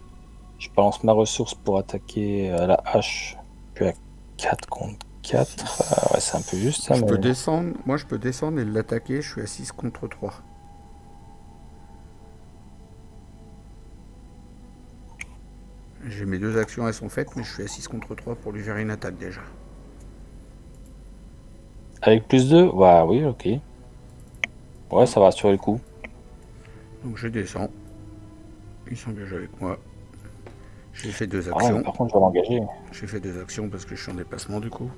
Speaker 2: Je balance ma ressource pour attaquer à la hache. Je suis à 4 contre 4. Ah ouais, c'est un peu juste ça.
Speaker 1: Je
Speaker 2: mais...
Speaker 1: peux descendre, moi je peux descendre et l'attaquer, je suis à 6 contre 3. J'ai mes 2 actions, elles sont faites, mais je suis à 6 contre 3 pour lui faire une attaque déjà.
Speaker 2: Avec plus 2? Ouais, oui, ok. Ouais, ça va assurer le coup.
Speaker 1: Donc je descends. Il s'engage avec moi. J'ai fait 2
Speaker 2: Ah,
Speaker 1: actions.
Speaker 2: par contre, je vais l'engager.
Speaker 1: J'ai fait 2 actions parce que je suis en déplacement du coup.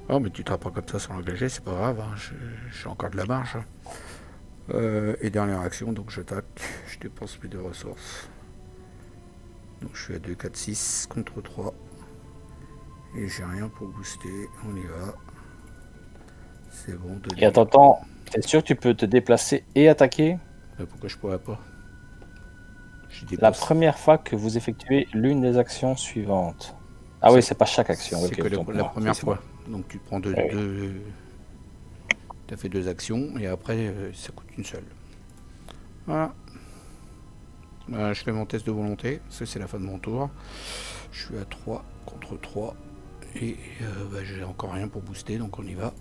Speaker 1: Oh mais tu te pas comme ça sans l'engager, c'est pas grave, hein. J'ai encore de la marge. Et dernière action, donc j'attaque. Je dépense mes 2 ressources. Donc je suis à 2, 4, 6 contre 3. Et j'ai rien pour booster. On y va. C'est bon.
Speaker 2: Et attends, t'es sûr que tu peux te déplacer et attaquer?
Speaker 1: Mais pourquoi je pourrais pas?
Speaker 2: La première fois que vous effectuez l'une des actions suivantes. Ah oui, c'est pas chaque action.
Speaker 1: C'est
Speaker 2: Okay,
Speaker 1: que la première fois. Donc tu prends deux. Tu as fait 2 actions et après ça coûte une seule. Voilà. Je fais mon test de volonté, parce que c'est la fin de mon tour. Je suis à 3 contre 3. Et j'ai encore rien pour booster, donc on y va.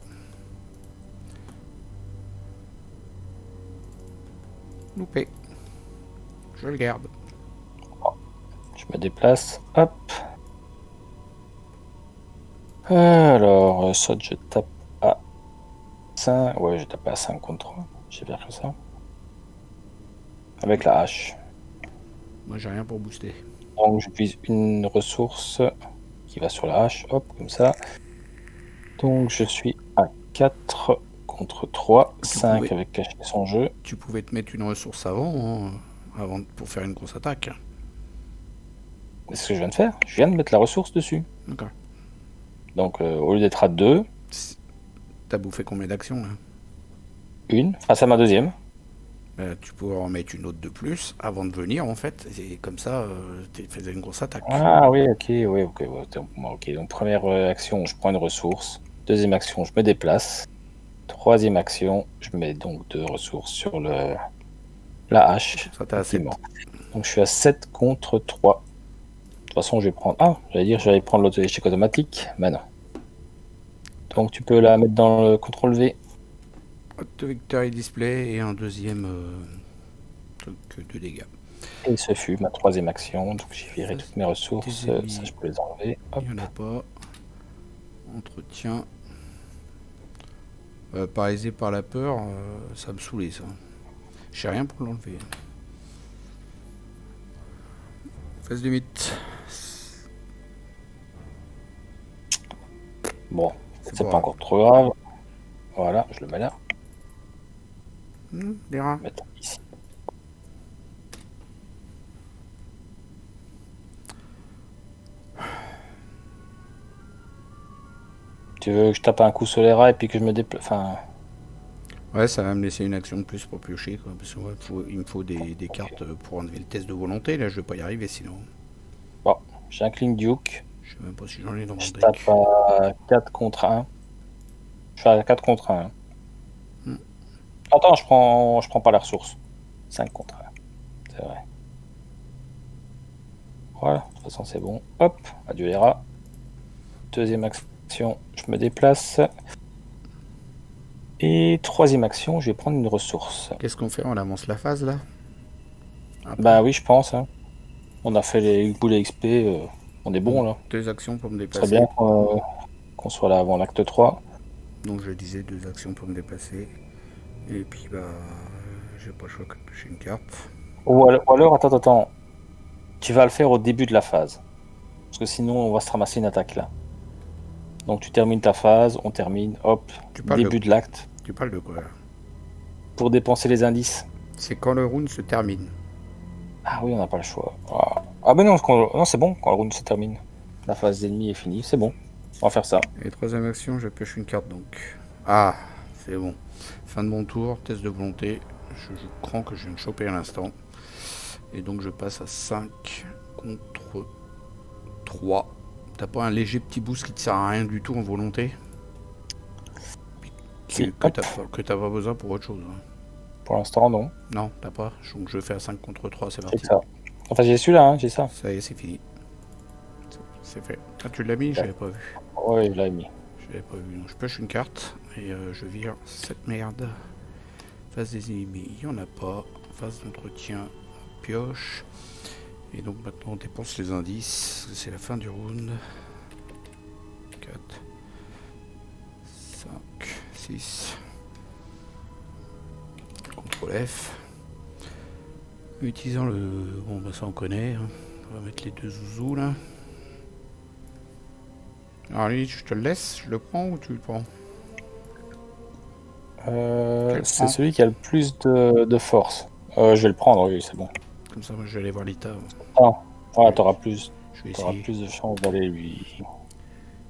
Speaker 1: Loupé. Je le garde.
Speaker 2: Je me déplace. Hop. Alors, soit je tape à 5. Ouais, j'ai tapé à 5 contre 3. J'ai bien que ça. Avec la hache.
Speaker 1: Moi, j'ai rien pour booster.
Speaker 2: Donc, j'utilise une ressource qui va sur la hache. Hop, comme ça. Donc, je suis à 4 contre 3. 5 avec cacher son jeu.
Speaker 1: Tu pouvais te mettre une ressource avant, pour faire une grosse attaque.
Speaker 2: C'est ce que je viens de faire. Je viens de mettre la ressource dessus.
Speaker 1: D'accord.
Speaker 2: Donc, au lieu d'être à 2...
Speaker 1: T'as bouffé combien d'actions, là?
Speaker 2: Une. Enfin, c'est ma deuxième.
Speaker 1: Tu pourrais en mettre une autre de plus avant de venir, en fait. Et comme ça, tu faisais une grosse attaque.
Speaker 2: Ah oui, ok. Ok. Donc, première action, je prends une ressource. Deuxième action, je me déplace. Troisième action, je mets donc 2 ressources sur la hache.
Speaker 1: Ça t'a assez.
Speaker 2: Donc, je suis à 7 contre 3. De toute façon, je vais prendre... Ah, j'allais prendre l'auto-échec automatique. Mais non. Donc, tu peux la mettre dans le CTRL V.
Speaker 1: Auto Victory Display et un deuxième truc de dégâts.
Speaker 2: Et ce fut ma troisième action. Donc, j'ai viré toutes mes ressources. Ça, je peux les enlever. Hop.
Speaker 1: Il n'y en a pas. Entretien. Paralysé par la peur, ça me saoulait, ça. J'ai rien pour l'enlever. Phase limite.
Speaker 2: Bon, c'est pas encore trop grave. Voilà, je le mets là.
Speaker 1: Des rats.
Speaker 2: Mettre ici. Tu veux que je tape un coup sur les rats et puis que je me déplace. Enfin...
Speaker 1: Ouais, ça va me laisser une action de plus pour piocher, quoi. Parce que il me faut des cartes pour enlever le test de volonté. Là, je vais pas y arriver sinon.
Speaker 2: Bon, j'ai un Cling Duke.
Speaker 1: Je sais même pas si j'en ai dans mon deck.
Speaker 2: Je tape à 4 contre 1. Je suis à 4 contre 1. Attends, je prends pas la ressource. 5 contre 1. C'est vrai. Voilà, de toute façon c'est bon. Hop, adieu les rats. Deuxième action, je me déplace. Et troisième action, je vais prendre une ressource.
Speaker 1: Qu'est-ce qu'on fait? On avance la phase là?
Speaker 2: Après. Bah oui, je pense. Hein. On a fait les boulets XP. On est bon là.
Speaker 1: 2 actions pour me déplacer.
Speaker 2: Très bien qu'on soit là avant l'acte 3.
Speaker 1: Donc je disais 2 actions pour me déplacer. Et puis bah j'ai pas le choix que de piocher une carte.
Speaker 2: Ou alors attends. Tu vas le faire au début de la phase. Parce que sinon on va se ramasser une attaque là. Donc tu termines ta phase, on termine, hop, début de l'acte.
Speaker 1: Tu parles de quoi là?
Speaker 2: Pour dépenser les indices.
Speaker 1: C'est quand le round se termine.
Speaker 2: Ah oui, on n'a pas le choix. Ah ben non, c'est bon, quand le round se termine. La phase d'ennemi est finie, c'est bon. On va faire ça.
Speaker 1: Et troisième action, je pioche une carte donc. Ah, c'est bon. Fin de mon tour, test de volonté. Je cran que je viens de choper à l'instant. Et donc je passe à 5 contre 3. T'as pas un léger petit boost qui te sert à rien du tout en volonté?
Speaker 2: Si,
Speaker 1: que t'as pas besoin pour autre chose. Hein.
Speaker 2: Pour l'instant, non.
Speaker 1: Non, t'as pas. Donc je fais à 5 contre 3, c'est parti.
Speaker 2: C'est ça. Enfin, j'ai celui-là, hein, j'ai ça.
Speaker 1: Ça y est, c'est fini. C'est fait. Ah, tu l'as mis? Je l'avais pas vu.
Speaker 2: Ouais, je l'avais mis.
Speaker 1: Je l'avais pas vu. Donc je pioche une carte et je vire cette merde. Phase des ennemis, il n'y en a pas. Phase d'entretien, pioche. Et donc maintenant on dépense les indices. C'est la fin du round. 4, 5, 6. CTRL F. Utilisant le... Bon bah ça on connaît. Hein. On va mettre les 2 zouzous là. Alors lui je te le laisse, je le prends ou tu le prends?
Speaker 2: C'est celui qui a le plus de force. Je vais le prendre, oui, c'est bon.
Speaker 1: Comme ça, moi, je vais aller voir l'Ita.
Speaker 2: Ah, ouais, t'auras plus,
Speaker 1: plus
Speaker 2: de chance d'aller lui...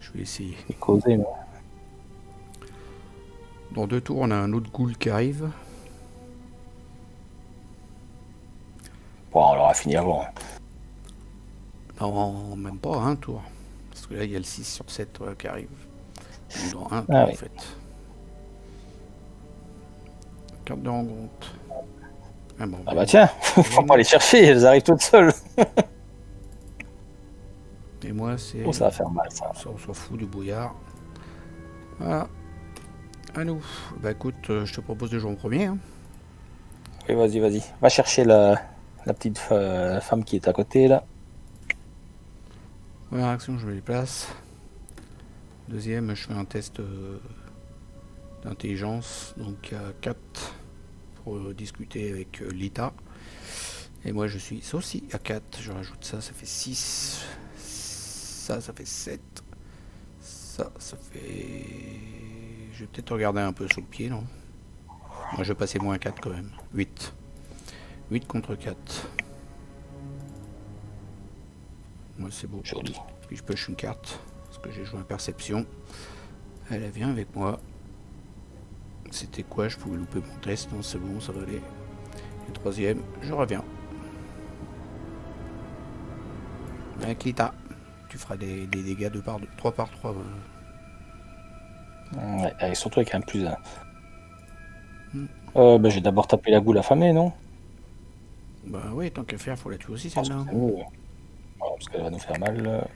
Speaker 1: Je vais essayer.
Speaker 2: Lui causer, non?
Speaker 1: Dans 2 tours, on a un autre ghoul qui arrive.
Speaker 2: Bon, on l'aura fini avant.
Speaker 1: Non, même pas un tour. Parce que là, il y a le 6 sur 7 qui arrive. Dans un tour,
Speaker 2: oui.
Speaker 1: en fait. Carte de rencontre. Ah, bon,
Speaker 2: bah tiens, faut pas les chercher, elles arrivent toutes seules.
Speaker 1: Et moi, c'est...
Speaker 2: Oh, ça va faire mal, ça.
Speaker 1: On s'en fout du brouillard. Voilà. À nous. Bah écoute, je te propose de jouer en premier. Hein.
Speaker 2: Oui, vas-y. Va chercher la petite femme qui est à côté, là.
Speaker 1: Première action, je me déplace. Deuxième, je fais un test d'intelligence, donc à 4 pour discuter avec Lita. Et moi je suis aussi à 4, je rajoute ça, ça fait 6. Ça fait 7. Ça fait... Je vais peut-être regarder un peu sous le pied, non? Moi je vais passer moins 4 quand même. 8. 8 contre 4. Moi c'est beau.
Speaker 2: Joli.
Speaker 1: Puis je pioche une carte, parce que j'ai joué à perception. Elle vient avec moi. C'était quoi? Je pouvais louper mon test? Non, c'est bon, ça va aller. Et troisième, je reviens. Avec Lita, tu feras des dégâts 3 par 3.
Speaker 2: Ouais, et surtout avec un plus 1. J'ai d'abord tapé la goule affamée, non?
Speaker 1: Bah oui, tant qu'à faire, faut la tuer aussi
Speaker 2: Je pense
Speaker 1: celle-là.
Speaker 2: que c'est mieux. Ouais, parce qu'elle va nous faire mal.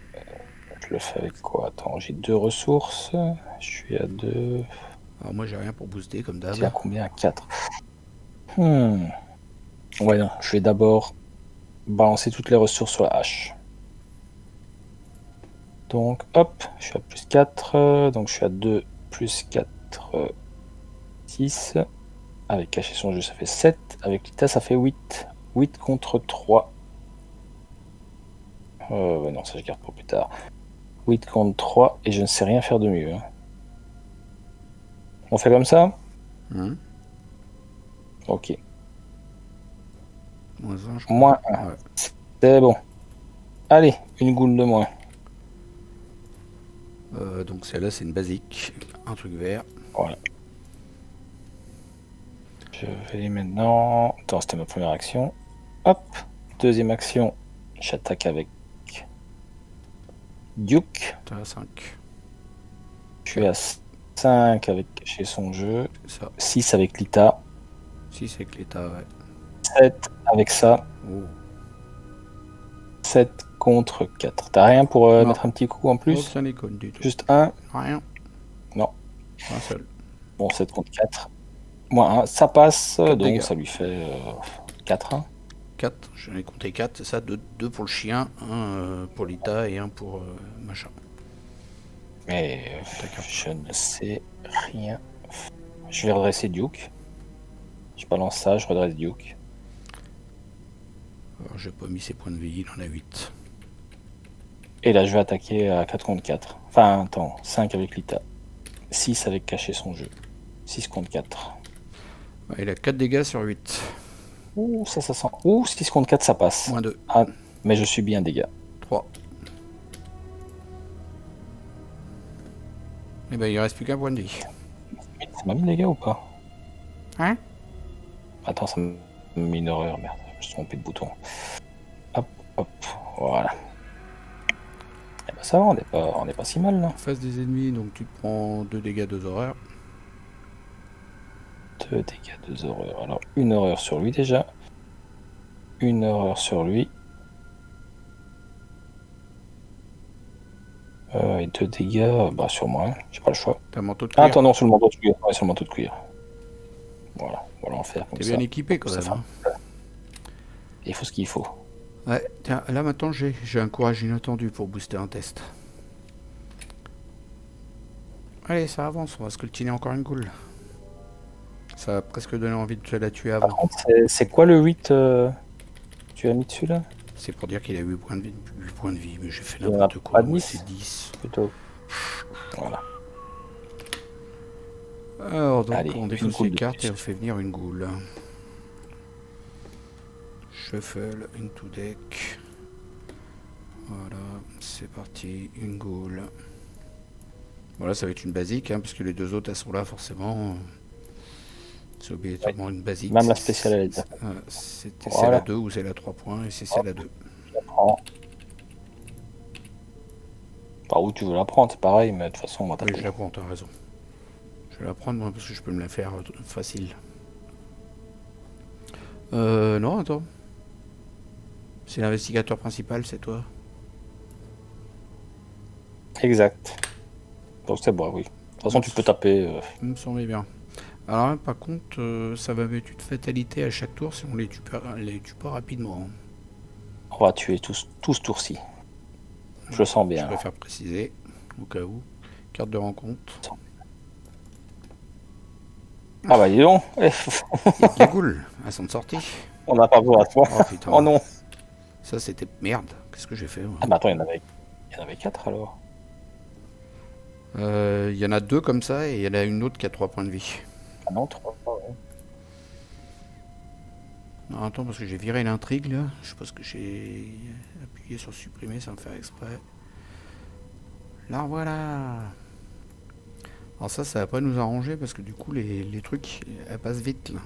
Speaker 2: Je le fais avec quoi? Attends, j'ai 2 ressources. Je suis à 2.
Speaker 1: Alors moi j'ai rien pour booster comme d'hab.
Speaker 2: C'est à combien? À 4. Ouais, non, je vais d'abord balancer toutes les ressources sur la hache. Donc, hop, je suis à plus 4. Donc, je suis à 2, plus 4, 6. Avec cacher son jeu, ça fait 7. Avec Lita, ça fait 8. 8 contre 3. Ouais, non, ça je garde pour plus tard. 8 contre 3, et je ne sais rien faire de mieux. Hein. On fait comme ça? Ok.
Speaker 1: Moins
Speaker 2: 1. Ouais. C'est bon. Allez, une goule de moins.
Speaker 1: Donc celle-là c'est une basique, un truc vert.
Speaker 2: Voilà. Je vais maintenant... Attends, c'était ma première action. Hop, deuxième action, j'attaque avec Duke.
Speaker 1: T'es à 5.
Speaker 2: Je suis à 5 avec cacher son jeu.
Speaker 1: Ça.
Speaker 2: 6 avec Lita.
Speaker 1: 6 avec Lita, ouais.
Speaker 2: 7 avec ça.
Speaker 1: Oh.
Speaker 2: 7 contre 4. T'as rien pour mettre un petit coup en plus?
Speaker 1: Aucun icône du tout.
Speaker 2: Juste un?
Speaker 1: Rien.
Speaker 2: Non.
Speaker 1: Un seul.
Speaker 2: Bon, 7 contre 4. Moins 1, ça passe, donc
Speaker 1: dégâts.
Speaker 2: ça lui fait 4.
Speaker 1: 4, j'en ai compté 4, c'est ça, 2 pour le chien, 1 pour Lita et 1 pour machin.
Speaker 2: Mais je ne sais rien. Je vais redresser Duke. Je balance ça, je redresse Duke.
Speaker 1: Alors j'ai pas mis ses points de vie, il en a 8.
Speaker 2: Et là je vais attaquer à 4 contre 4. Enfin, attends, 5 avec Lita. 6 avec cacher son jeu. 6 contre 4.
Speaker 1: Ouais, il a 4 dégâts sur 8.
Speaker 2: Ouh, ça sent. Ouh, 6 contre 4, ça passe.
Speaker 1: Moins 2.
Speaker 2: Ah, mais je subis un dégât.
Speaker 1: 3. Et ben il reste plus qu'un point de vie.
Speaker 2: Ça m'a mis des dégâts ou pas?
Speaker 1: Hein?
Speaker 2: Attends, ça m'a mis une erreur, merde. Je me suis trompé de bouton. Hop, hop, voilà. Et ben ça va, on n'est pas si mal là.
Speaker 1: En face des ennemis, donc tu te prends 2 dégâts, 2 horreurs.
Speaker 2: 2 dégâts, 2 horreurs. Alors, une horreur sur lui déjà. Une horreur sur lui. Et 2 dégâts, bah sur moi, j'ai pas le choix.
Speaker 1: T'as un manteau de cuir.
Speaker 2: Ah, attends, non, sur le manteau de cuir. Ouais, sur le manteau de cuir. Voilà, on va faire comme
Speaker 1: T'es
Speaker 2: ça.
Speaker 1: bien équipé quand même. Hein.
Speaker 2: Il faut ce qu'il faut.
Speaker 1: Ouais, tiens, là maintenant j'ai un courage inattendu pour booster un test. Allez, ça avance, on va sculptiner encore une goule. Ça va presque donner envie de te la tuer avant.
Speaker 2: Par contre, c'est quoi le 8 tu as mis dessus là?
Speaker 1: C'est pour dire qu'il a 8 points de vie, mais j'ai fait
Speaker 2: Il y en a
Speaker 1: n'importe
Speaker 2: pas
Speaker 1: quoi.
Speaker 2: 10?
Speaker 1: Moi c'est 10.
Speaker 2: Plutôt. Voilà.
Speaker 1: Alors donc
Speaker 2: Allez,
Speaker 1: on
Speaker 2: une
Speaker 1: défausse
Speaker 2: goule
Speaker 1: les
Speaker 2: de
Speaker 1: cartes
Speaker 2: plus.
Speaker 1: et on fait venir une goule. Shuffle into deck. Voilà, c'est parti, une goule. Voilà, ça va être une basique, hein, parce que les deux autres elles sont là forcément. C'est obligatoirement une basique.
Speaker 2: Même la spéciale elle est là.
Speaker 1: C'était
Speaker 2: Voilà.
Speaker 1: celle à 2 ou celle à 3 points, et c'est celle à 2.
Speaker 2: Je la prends. Par où tu veux la prendre, c'est pareil, mais de toute façon on va
Speaker 1: Oui,
Speaker 2: taper.
Speaker 1: je la prends, t'as raison. Je vais la prendre moi parce que je peux me la faire facile. Non, attends. C'est l'investigateur principal, c'est toi.
Speaker 2: Exact. Donc c'est bon, oui. De toute façon tu peux taper.
Speaker 1: Il me semblait bien. Alors là, par contre, ça va mettre une fatalité à chaque tour si on les tue pas rapidement.
Speaker 2: On va tuer tous ce tour-ci. Je le sens
Speaker 1: Je
Speaker 2: bien.
Speaker 1: préfère préciser, au cas où. Carte de rencontre.
Speaker 2: Ah bah dis donc.
Speaker 1: Il y a de la goule, elles sont sorties.
Speaker 2: On n'a pas beau à toi.
Speaker 1: Oh putain.
Speaker 2: Oh non.
Speaker 1: Ça c'était merde. Qu'est-ce que j'ai fait moi?
Speaker 2: Ah bah attends, il y en avait 4 alors.
Speaker 1: Il y en a 2 comme ça et il y en a une autre qui a 3 points de vie.
Speaker 2: Ah non, 3. Ouais.
Speaker 1: Non, attends, parce que j'ai viré l'intrigue là. Je sais pas ce que j'ai appuyé sur supprimer sans le faire exprès. Là voilà. Alors ça va pas nous arranger parce que du coup les trucs elles passent vite là.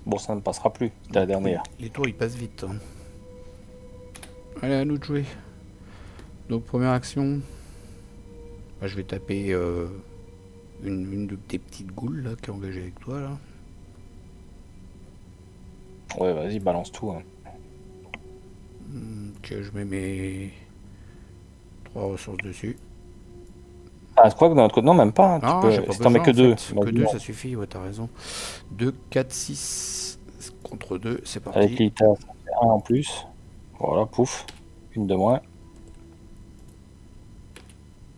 Speaker 2: Bon, ça ne passera plus. C'était la dernière.
Speaker 1: Les tours ils passent vite. Hein. Allez, à nous de jouer. Donc première action. Bah, je vais taper une de tes petites goules là qui est engagée avec toi là.
Speaker 2: Ouais, vas-y, balance tout. Hein.
Speaker 1: Ok, je mets mes 3 ressources dessus.
Speaker 2: Ah, je crois que dans notre côté, non, même pas. Hein.
Speaker 1: Non,
Speaker 2: Tu peux...
Speaker 1: j'ai pas
Speaker 2: Si t'en
Speaker 1: besoin,
Speaker 2: mets que
Speaker 1: en
Speaker 2: 2.
Speaker 1: fait. Que 2, ça suffit, ouais, t'as raison. 2, 4, 6 contre 2, c'est parti.
Speaker 2: Avec l'ITA, ça fait 1 en plus. Voilà, pouf. Une de moins.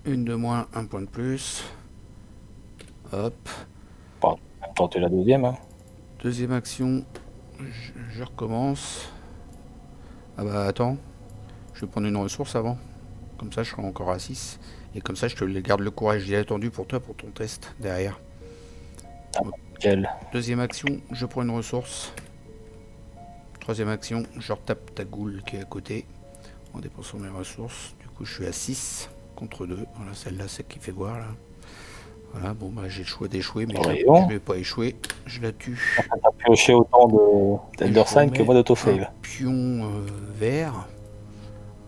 Speaker 1: Une de moins, un point de plus. Hop.
Speaker 2: Bon, tenter la deuxième. Hein.
Speaker 1: Deuxième action, je recommence. Ah bah attends, je vais prendre une ressource avant. Comme ça, je serai encore à 6. Et comme ça, je te garde le courage. J'ai attendu pour toi, pour ton test, derrière.
Speaker 2: Quelle?
Speaker 1: Deuxième action, je prends une ressource. Troisième action, je retape ta goule qui est à côté. En dépensant mes ressources. Du coup, je suis à 6 contre 2. Voilà, celle-là, c'est qui fait voir, là. Voilà, bon, bah, j'ai le choix d'échouer, mais je vais pas échouer. Je la tue.
Speaker 2: T'as pioché autant d'Eldersign que moi d'autofail.
Speaker 1: Pion vert.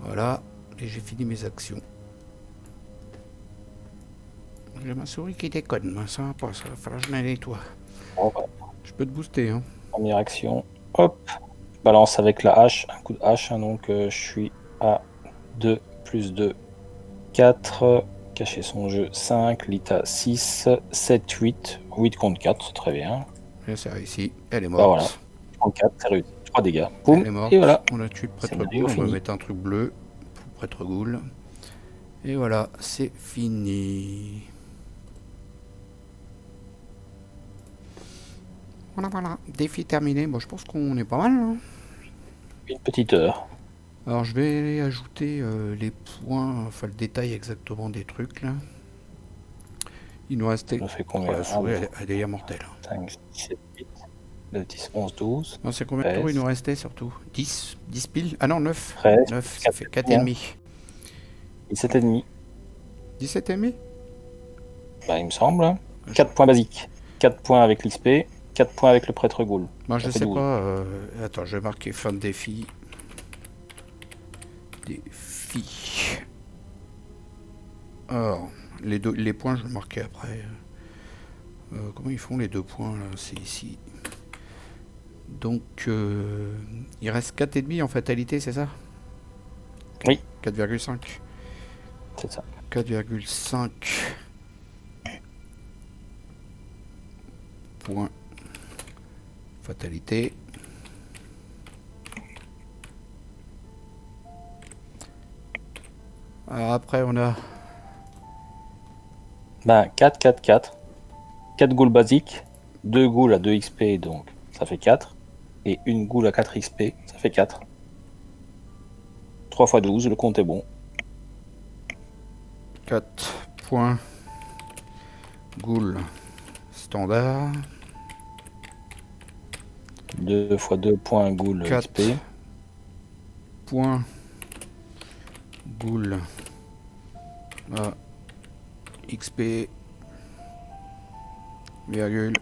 Speaker 1: Voilà, et j'ai fini mes actions. J'ai ma souris qui déconne, ça va pas, ça va falloir que je la nettoie.
Speaker 2: Bon, bah.
Speaker 1: Je peux te booster, hein.
Speaker 2: Première action, hop, balance avec la hache, un coup de hache, hein, donc je suis à 2 plus 2, 4, cacher son jeu, 5, Lita 6, 7, 8, 8 contre 4, c'est très bien.
Speaker 1: Là, c'est réussi, elle est morte.
Speaker 2: Bah voilà, contre 4, c'est réussi, 3 dégâts, boum,
Speaker 1: elle est morte.
Speaker 2: Et voilà.
Speaker 1: On a tué le prêtre goule, on va mettre un truc bleu pour le prêtre goule. Et voilà, c'est fini. Voilà, défi terminé. Bon, je pense qu'on est pas mal. Hein.
Speaker 2: Une petite heure.
Speaker 1: Alors, je vais ajouter les points, enfin le détail exactement des trucs là. Il nous restait.
Speaker 2: Ça fait combien?
Speaker 1: La souris, elle est mortelle.
Speaker 2: 5, 6, 7, 8, 9, 10, 11, 12.
Speaker 1: Non, c'est combien de tours il nous restait surtout? 10 piles? Ah non, 9.
Speaker 2: 13,
Speaker 1: 9, ça fait 4,5.
Speaker 2: 17,5.
Speaker 1: 17,5?
Speaker 2: Bah, il me semble. 4 points basiques. 4 points avec l'XP. 4 points avec le prêtre goule.
Speaker 1: Bon, je sais pas. Attends, je vais marquer fin de défi. Défi. Alors, les points, je vais marquer après. Comment ils font les 2 points là? C'est ici. Donc, il reste 4,5 en fatalité, c'est ça?
Speaker 2: Oui.
Speaker 1: 4,5.
Speaker 2: C'est ça.
Speaker 1: 4,5 points fatalité. Alors après on a
Speaker 2: 4, 4, 4. 4 ghouls basiques, 2 ghouls à 2 XP, donc ça fait 4. Et une ghoul à 4 XP, ça fait 4. 3 x 12, le compte est bon.
Speaker 1: 4 points ghoul standard.
Speaker 2: 2 x 2 points ghoul
Speaker 1: 4
Speaker 2: XP.
Speaker 1: Points ghoul XP virgule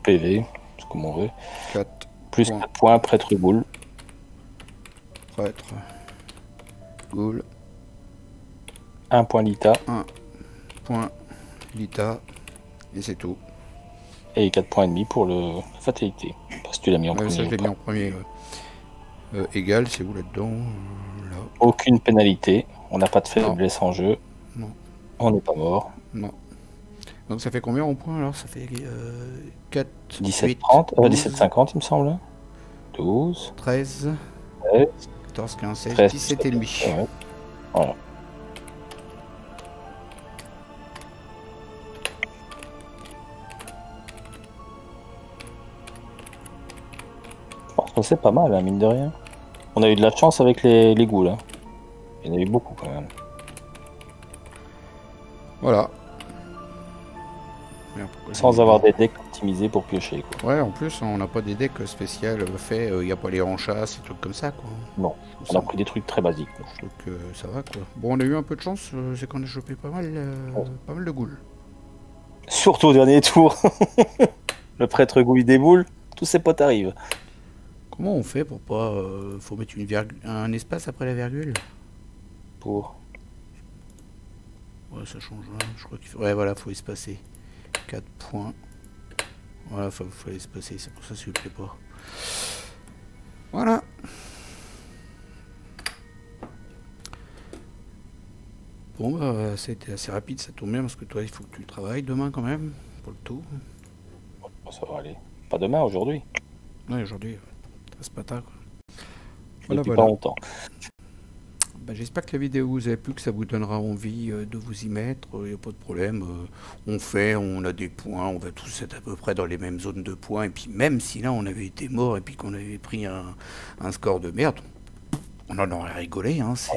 Speaker 2: PV, c'est comme on veut.
Speaker 1: 4
Speaker 2: plus 4 points prêtre ghoul.
Speaker 1: Prêtre ghoul.
Speaker 2: 1 point Lita.
Speaker 1: 1 point Lita. Et c'est tout.
Speaker 2: Et 4 points et demi pour le fatalité. Parce que tu l'as mis en premier.
Speaker 1: Ça, je l'ai mis en premier. Égal, c'est où là-dedans là.
Speaker 2: Aucune pénalité. On n'a pas de faiblesse en jeu.
Speaker 1: Non.
Speaker 2: On n'est pas mort.
Speaker 1: Non. Donc ça fait combien en points alors? Ça fait 4,
Speaker 2: 17, 30, 17, 50 il me semble. 12,
Speaker 1: 13,
Speaker 2: 13
Speaker 1: 14, 15, 16,
Speaker 2: 13,
Speaker 1: 17 et demi.
Speaker 2: Ouais. Voilà. Ça, c'est pas mal, hein, mine de rien. On a eu de la chance avec les ghouls. Hein. Il y en a eu beaucoup quand même.
Speaker 1: Voilà. Merde, pourquoi
Speaker 2: Sans
Speaker 1: j'ai-
Speaker 2: avoir des decks optimisés pour piocher. Quoi.
Speaker 1: Ouais, en plus, on n'a pas des decks spéciales faits, il n'y a pas les ranchas, ces trucs comme ça, quoi.
Speaker 2: Non,
Speaker 1: Je
Speaker 2: on
Speaker 1: trouve
Speaker 2: a pris des trucs très basiques. Quoi.
Speaker 1: je trouve que ça va, quoi. Bon, on a eu un peu de chance, c'est qu'on a chopé pas mal de ghouls.
Speaker 2: Surtout au dernier tour. Le prêtre gouille des boules, tous ses potes arrivent.
Speaker 1: Comment on fait pour pas... faut mettre un espace après la virgule?
Speaker 2: Pour...
Speaker 1: Ouais, ça change, hein. Je crois qu'il faut... Ouais, voilà, faut espacer. 4 points. Voilà, faut espacer, c'est pour ça que ça lui plaît pas. Voilà. Bon, bah, c'était assez rapide, ça tombe bien, parce que toi, il faut que tu travailles demain quand même, pour le tout.
Speaker 2: Ça va aller. Pas demain, aujourd'hui.
Speaker 1: Ouais, aujourd'hui, ce matin, quoi.
Speaker 2: Depuis
Speaker 1: Voilà.
Speaker 2: pas longtemps.
Speaker 1: Bah, j'espère que la vidéo vous a plu, que ça vous donnera envie de vous y mettre. Il n'y a pas de problème. On a des points, on va tous être à peu près dans les mêmes zones de points. Et puis même si là on avait été mort et puis qu'on avait pris un score de merde, on en aurait rigolé. Hein. Ça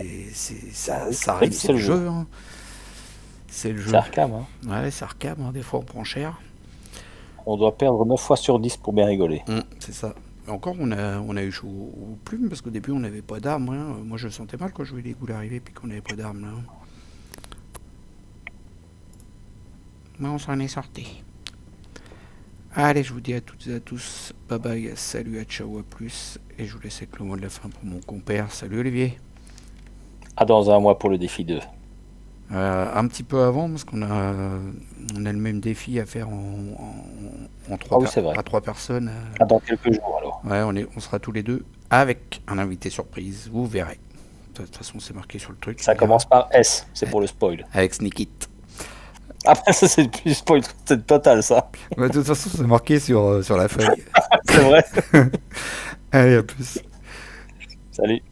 Speaker 1: arrive, c'est le jeu. Hein. C'est le jeu.
Speaker 2: C'est Arkham. Hein.
Speaker 1: Ouais, c'est Arkham. Hein. Des fois on prend cher.
Speaker 2: On doit perdre 9 fois sur 10 pour bien rigoler.
Speaker 1: C'est ça. Et encore, on a eu chaud aux plumes parce qu'au début on n'avait pas d'armes. Hein. Moi je le sentais mal quand je voyais les ghouls arriver puis qu'on n'avait pas d'armes là. Mais on s'en est sorti. Allez, je vous dis à toutes et à tous, bye bye, salut, à ciao, à plus. Et je vous laisse avec le mot de la fin pour mon compère. Salut Olivier.
Speaker 2: À dans un mois pour le défi 2.
Speaker 1: Un petit peu avant parce qu'on a le même défi à faire en à 3 personnes.
Speaker 2: Dans quelques jours alors.
Speaker 1: Ouais, on sera tous les deux avec un invité surprise, vous verrez. De toute façon, c'est marqué sur le truc.
Speaker 2: Ça commence par S, c'est pour le spoil.
Speaker 1: Avec Sneakit.
Speaker 2: Après, ça, c'est plus spoil, c'est total ça.
Speaker 1: Ouais, de toute façon, c'est marqué sur la feuille.
Speaker 2: C'est vrai.
Speaker 1: Allez, à plus.
Speaker 2: Salut.